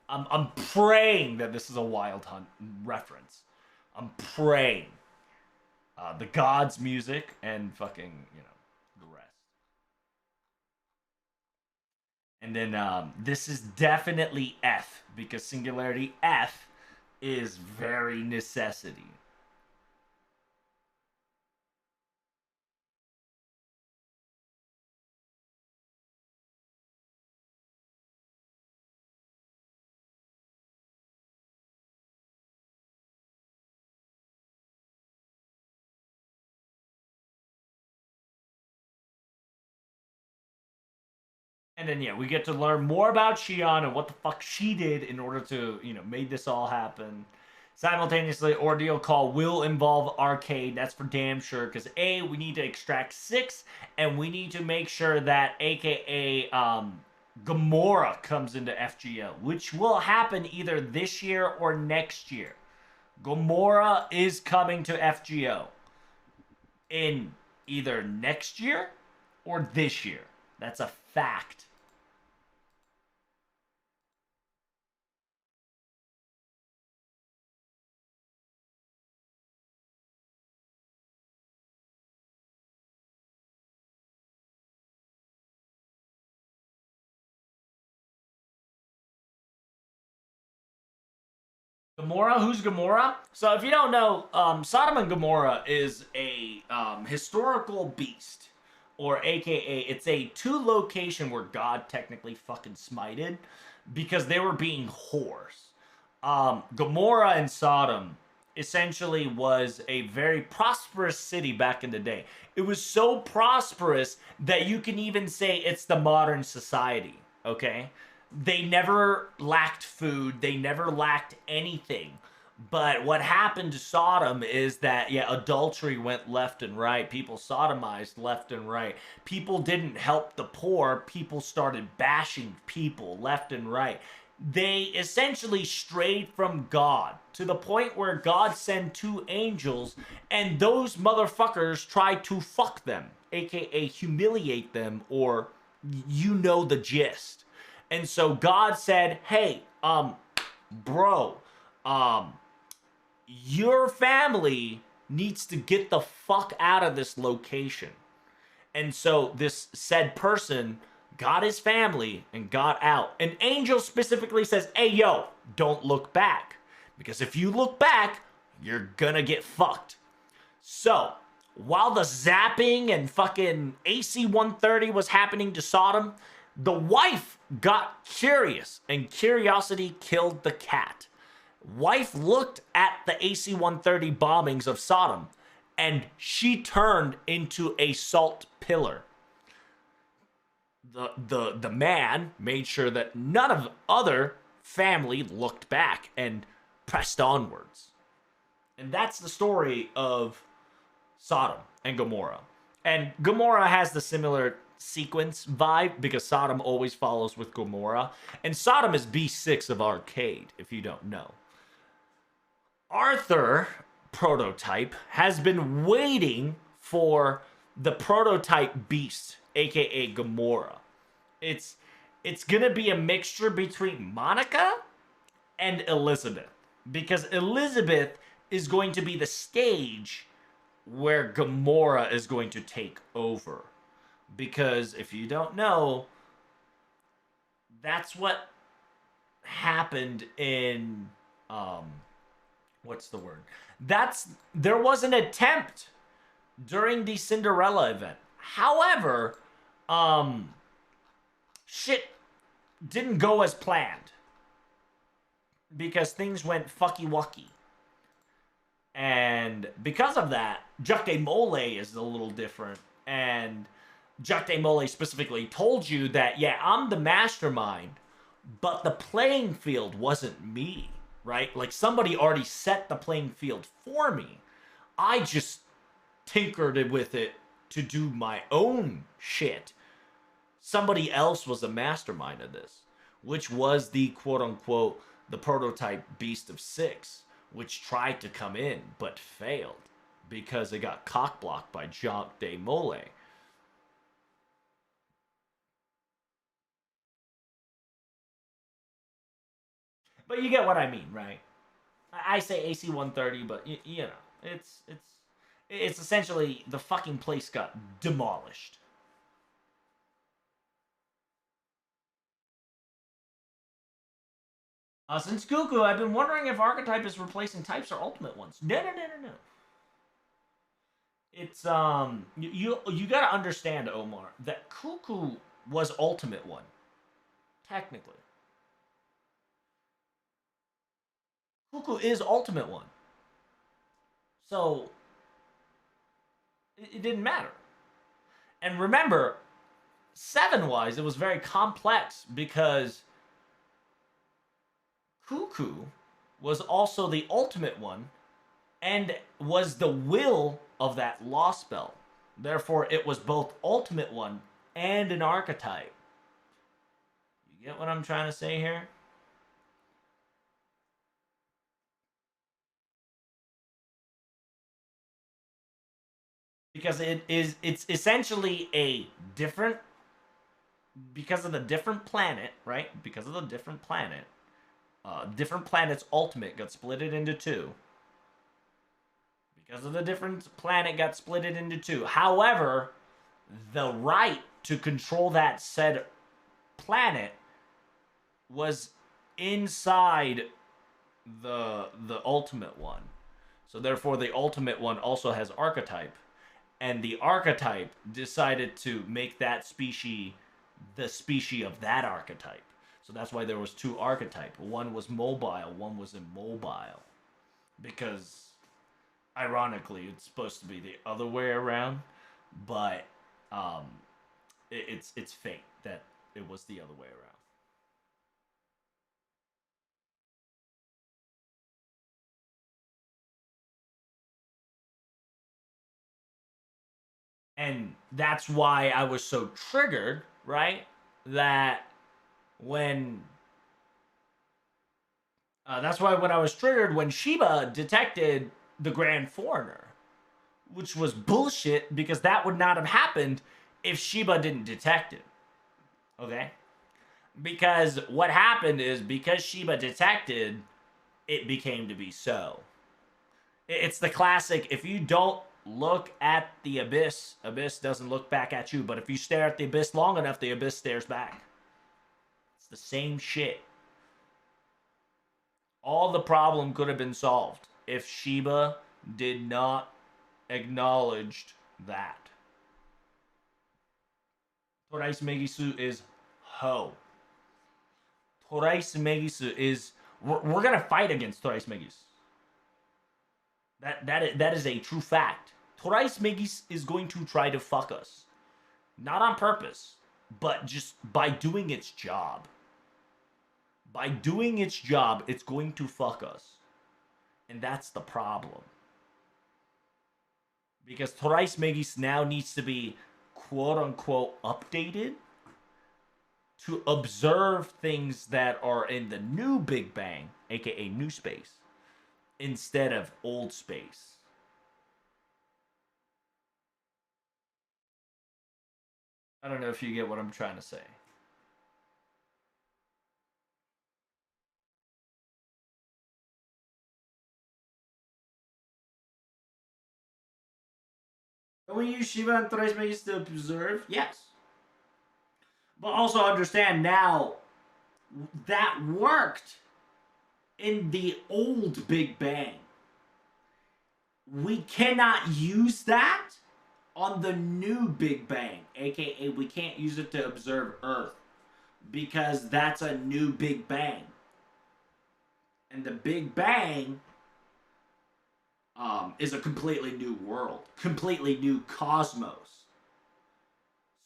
I'm praying that this is a Wild Hunt reference. I'm praying. The gods' music and fucking, the rest. And then this is definitely F, because Singularity F is very necessity. And then yeah, we get to learn more about Shion and what the fuck she did in order to, make this all happen. Simultaneously, Ordeal Call will involve Arcade. That's for damn sure. Because A, we need to extract 6, and we need to make sure that AKA Gamora comes into FGO, which will happen either this year or next year. Gamora is coming to FGO in either next year or this year. That's a fact. Gamora? Who's Gamora? So if you don't know, Sodom and Gomorrah is a historical beast, or AKA, it's a 2 location where God technically fucking smited because they were being whores. Gomorrah and Sodom essentially was a very prosperous city back in the day. It was so prosperous that you can even say it's the modern society, okay? They never lacked food, they never lacked anything. But what happened to Sodom is that, yeah, adultery went left and right. People sodomized left and right. People didn't help the poor. People started bashing people left and right. They essentially strayed from God to the point where God sent 2 angels and those motherfuckers tried to fuck them, aka humiliate them, or the gist. And so God said, hey, bro, your family needs to get the fuck out of this location. And so this said person got his family and got out. An angel specifically says, hey, yo, don't look back. Because if you look back, you're gonna get fucked. So, while the zapping and fucking AC-130 was happening to Sodom, the wife got curious, and curiosity killed the cat. Wife looked at the AC-130 bombings of Sodom, and she turned into a salt pillar. The man made sure that none of other family looked back and pressed onwards. And that's the story of Sodom and Gomorrah. And Gomorrah has the similar sequence vibe because Sodom always follows with Gomorrah. And Sodom is B6 of Arcade, if you don't know. Arthur prototype has been waiting for the prototype beast, aka Gomorrah. It's gonna be a mixture between Monica and Elizabeth, because Elizabeth is going to be the stage where Gomorrah is going to take over. Because if you don't know, that's what happened in what's the word? There was an attempt during the Cinderella event. However, shit didn't go as planned because things went fucky wucky. And because of that, Jacques de Molay is a little different. And Jacques de Molay specifically told you that, yeah, I'm the mastermind, but the playing field wasn't me, right? Like, somebody already set the playing field for me. I just tinkered with it to do my own shit. Somebody else was the mastermind of this, which was the quote-unquote the prototype Beast of Six, which tried to come in but failed because it got cockblocked by Jacques de Molay. But you get what I mean, right? I say AC 130, but you know, it's essentially the fucking place got demolished. Since Goku, I've been wondering if archetype is replacing types or ultimate ones. No. It's you gotta understand, Omar, that Cuckoo was ultimate one, technically. Cuckoo is ultimate one, so it didn't matter. And remember, seven wise, it was very complex because Cuckoo was also the ultimate one and was the will of that law spell. Therefore, it was both ultimate one and an archetype. You get what I'm trying to say here? Because it's essentially a different, because of the different planet, right? Because of the different planet, different planet's ultimate got splitted into two. Because of the different planet got splitted into two. However, the right to control that said planet was inside the ultimate one. So therefore the ultimate one also has archetype. And the archetype decided to make that species the species of that archetype. So that's why there was two archetypes. One was mobile, one was immobile. Because ironically, it's supposed to be the other way around, but it's fate that it was the other way around. And that's why I was so triggered, right? That when that's why when I was triggered when Sheba detected the Grand Foreigner, which was bullshit because that would not have happened if Sheba didn't detect it. Okay? Because what happened is because Sheba detected, it became to be so. It's the classic, if you don't look at the abyss, abyss doesn't look back at you. But if you stare at the abyss long enough, the abyss stares back. It's the same shit. All the problem could have been solved if Sheba did not acknowledge that. Torais Megisu is ho. Torais Megisu is... We're going to fight against Torais Megis. That is a true fact. Torais Megis is going to try to fuck us. Not on purpose, but just by doing its job. By doing its job, it's going to fuck us. And that's the problem. Because Torais Megis now needs to be quote-unquote updated to observe things that are in the new Big Bang, aka new space, instead of old space. I don't know if you get what I'm trying to say. Can we use Shiva and Torais Megis to observe? Yes. But also understand now that worked in the old Big Bang. We cannot use that on the new Big Bang, aka we can't use it to observe Earth. because that's a new Big Bang. And the Big Bang is a completely new world, completely new cosmos.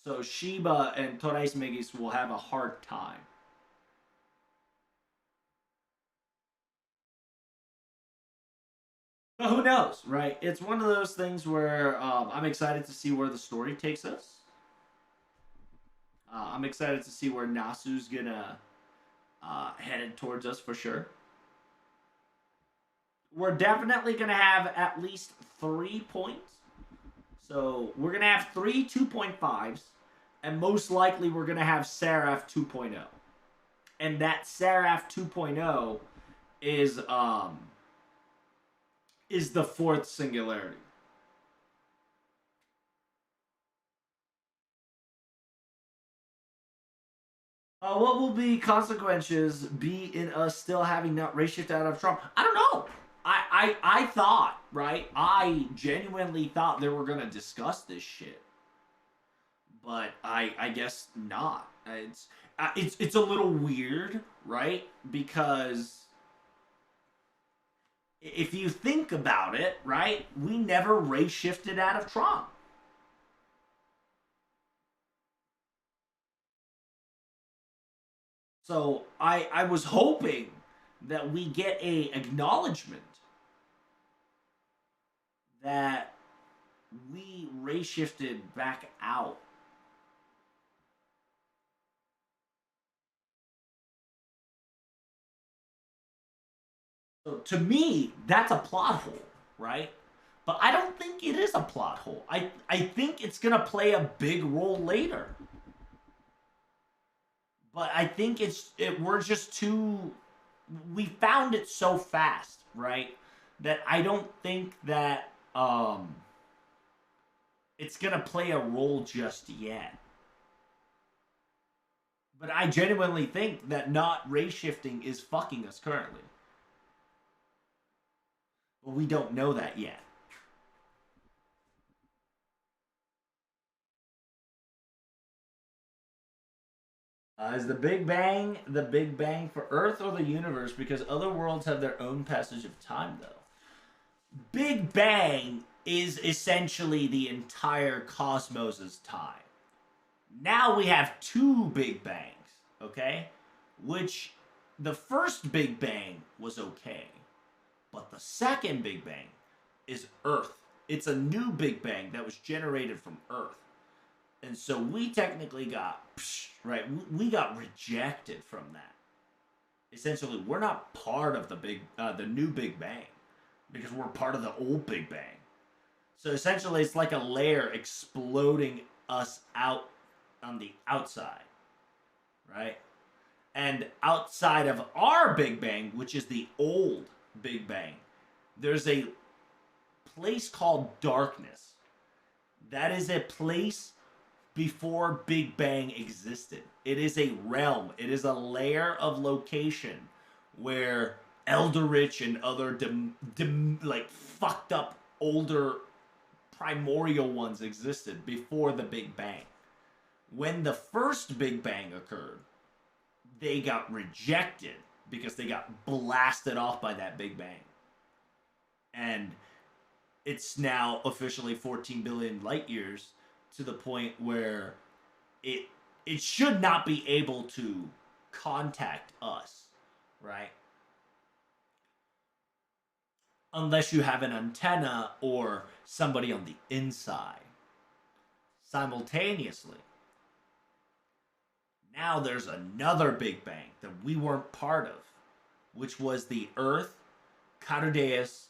So Sheba and Toraismegis will have a hard time. But who knows, right? It's one of those things where I'm excited to see where the story takes us. I'm excited to see where Nasu's gonna headed towards us for sure. We're definitely gonna have at least 3 points. So we're gonna have three 2.5s, and most likely we're gonna have Seraph 2.0. And that Seraph 2.0 is the fourth singularity. What will the consequences be in us still having not race shift out of Trump? I don't know. I thought, right? I genuinely thought they were gonna discuss this shit, but I guess not. It's a little weird, right? Because if you think about it, right, we never race shifted out of Trump. So I was hoping that we get a acknowledgement that we race shifted back out. So to me, that's a plot hole, right? But I don't think it is a plot hole. I think it's gonna play a big role later. But I think we're just too, we found it so fast, right? That I don't think that it's gonna play a role just yet. But I genuinely think that not race shifting is fucking us currently. But we don't know that yet. Is the Big Bang for Earth or the universe? Because other worlds have their own passage of time, though. Big Bang is essentially the entire cosmos's time. Now we have two Big Bangs, okay? Which the first Big Bang was okay, but the second Big Bang is Earth. It's a new Big Bang that was generated from Earth. And so we technically got, right, we got rejected from that. Essentially, we're not part of the new Big Bang because we're part of the old Big Bang. So essentially, it's like a layer exploding us out on the outside, right? And outside of our Big Bang, which is the old Big Bang, there's a place called darkness. That is a place before Big Bang existed. It is a realm. It is a layer of location where Eldritch and other like fucked up older primordial ones existed before the Big Bang. When the first Big Bang occurred, they got rejected because they got blasted off by that Big Bang. And it's now officially 14 billion light years to the point where it should not be able to contact us, right? Unless you have an antenna or somebody on the inside. Simultaneously, now there's another Big Bang that we weren't part of, which was the Earth, Cardaeus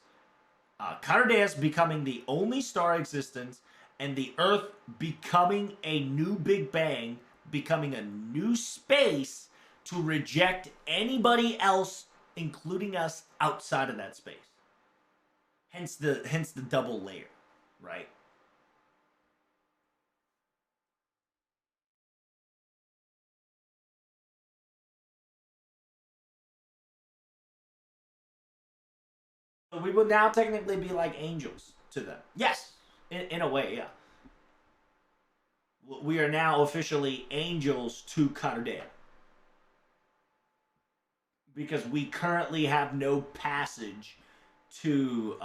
becoming the only star existence, and the Earth becoming a new Big Bang, becoming a new space to reject anybody else, including us, outside of that space. Hence the double layer, right? So we would now technically be like angels to them. Yes, in a way, yeah. We are now officially angels to Cardea. because we currently have no passage to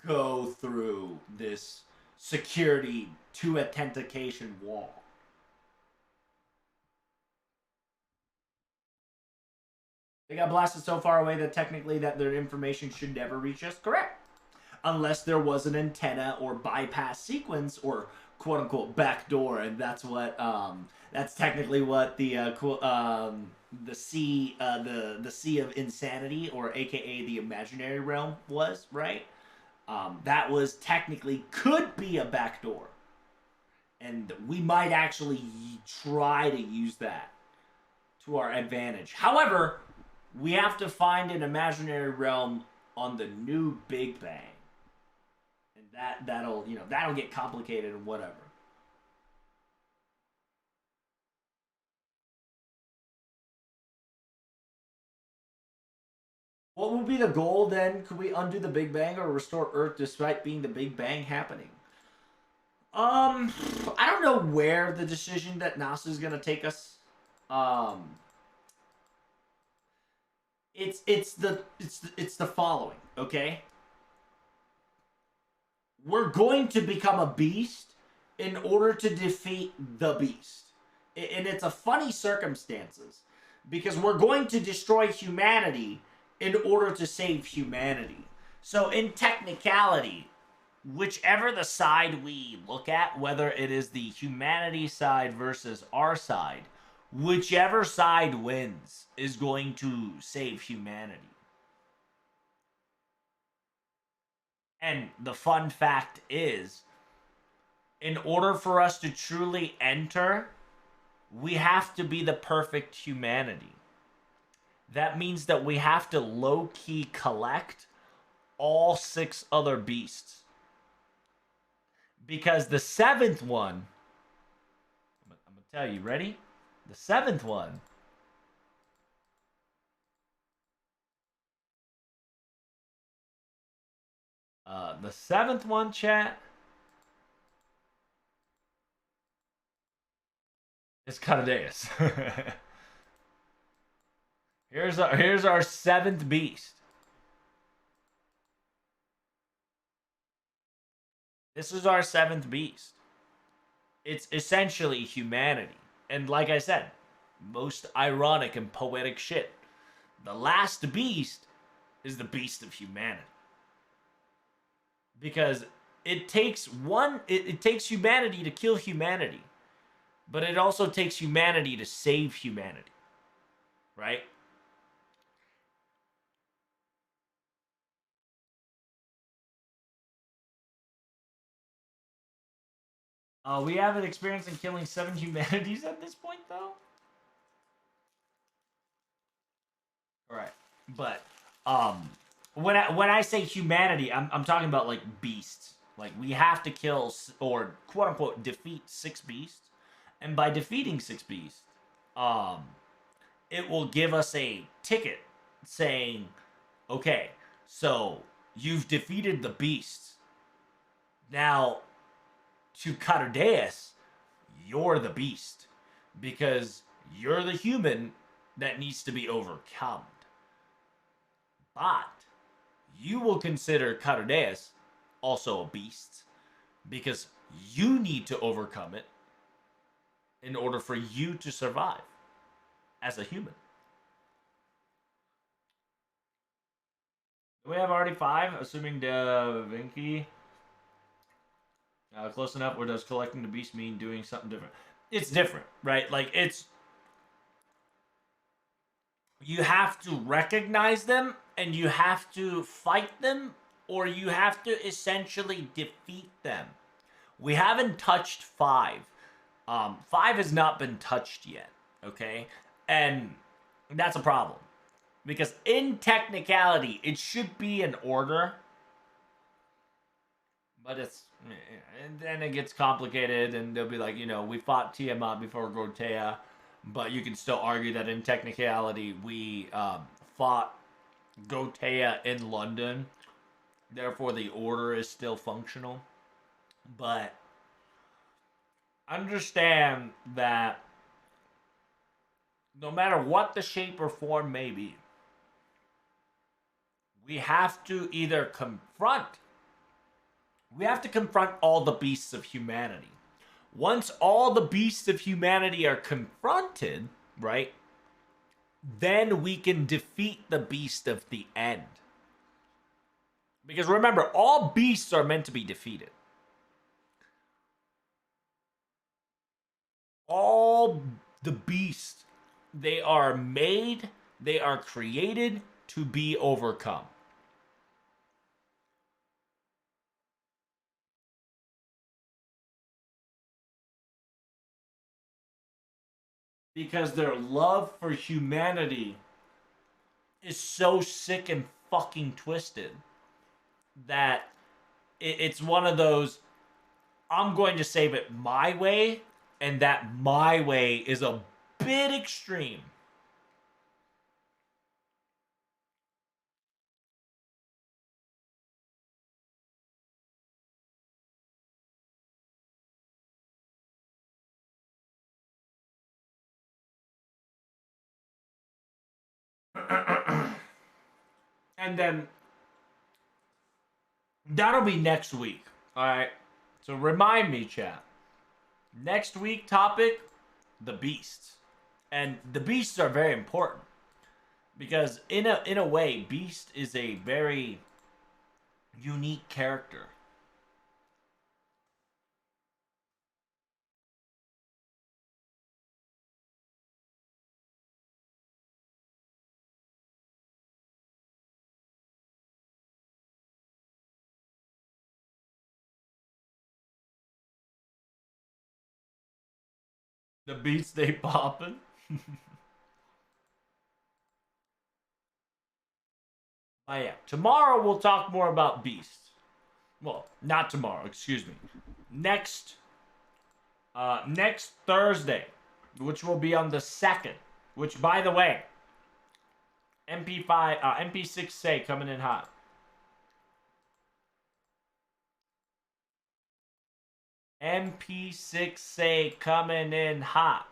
go through this security to authentication wall. They got blasted so far away that technically that their information should never reach us. Correct. Unless there was an antenna or bypass sequence or quote unquote backdoor, and that's technically what the sea of insanity, or AKA the imaginary realm, was, right? That was technically could be a backdoor, and we might actually try to use that to our advantage. However, we have to find an imaginary realm on the new Big Bang, and that'll get complicated and whatever. What would be the goal then? Could we undo the Big Bang or restore Earth despite being the Big Bang happening? I don't know where the decision that NASA is gonna take us. Um, it's the following. Okay, we're going to become a beast in order to defeat the beast, and it's a funny circumstances because we're going to destroy humanity in order to save humanity. So in technicality, whichever the side we look at, whether it is the humanity side versus our side, whichever side wins is going to save humanity. And the fun fact is, in order for us to truly enter, we have to be the perfect humanity. That means that we have to low-key collect all 6 other beasts. Because the 7th one, I'm going to tell you, ready? The 7th one chat, is Catadeus. here's our 7th beast. This is our 7th beast. It's essentially humanity. And like I said, most ironic and poetic shit. The last beast is the beast of humanity. Because it takes it takes humanity to kill humanity. But it also takes humanity to save humanity. Right? We have an experience in killing 7 humanities at this point, though. All right, but when I say humanity, I'm talking about like beasts. Like we have to kill or quote unquote defeat 6 beasts, and by defeating 6 beasts, um, it will give us a ticket saying, okay, so you've defeated the beasts. Now, to Cardeas, you're the beast because you're the human that needs to be overcome. But you will consider Cardeas also a beast because you need to overcome it in order for you to survive as a human. We have already 5, assuming Da Vinci. Close enough, or does collecting the beast mean doing something different? It's different, right? Like, it's... You have to recognize them, and you have to fight them, or you have to essentially defeat them. We haven't touched 5. 5 has not been touched yet, okay? And that's a problem. Because in technicality, it should be in order. But it's... And then it gets complicated, and they'll be like, we fought Tiamat before Gortea, but you can still argue that in technicality, we fought Gortea in London. Therefore, the order is still functional. But understand that no matter what the shape or form may be, we have to either confront all the beasts of humanity. Once all the beasts of humanity are confronted, right, then we can defeat the beast of the end. Because remember, all beasts are meant to be defeated. All the beasts, they are made, they are created to be overcome. Because their love for humanity is so sick and fucking twisted that it's one of those, I'm going to save it my way, and that my way is a bit extreme. And then that'll be next week. All right. So remind me, chat. Next week topic, the beasts. And the beasts are very important because in a way, Beast is a very unique character. The beats they poppin'. Oh yeah. Tomorrow we'll talk more about Beast. Well, not tomorrow, excuse me. Next Thursday, which will be on the 2nd, which by the way, MP6 say coming in hot. MP6 say coming in hot.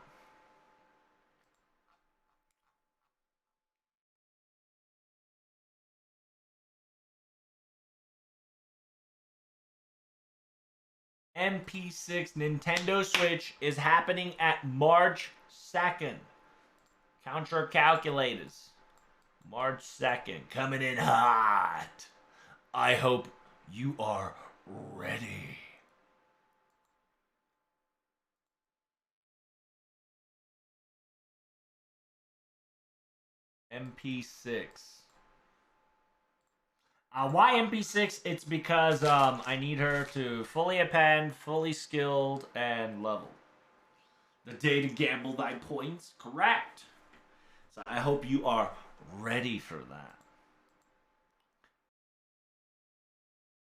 MP6 Nintendo Switch is happening at March 2nd. Count your calculators. March 2nd, coming in hot. I hope you are ready. MP6. Why MP6? It's because I need her to fully append, fully skilled, and level. The day to gamble thy points? Correct. So I hope you are ready for that.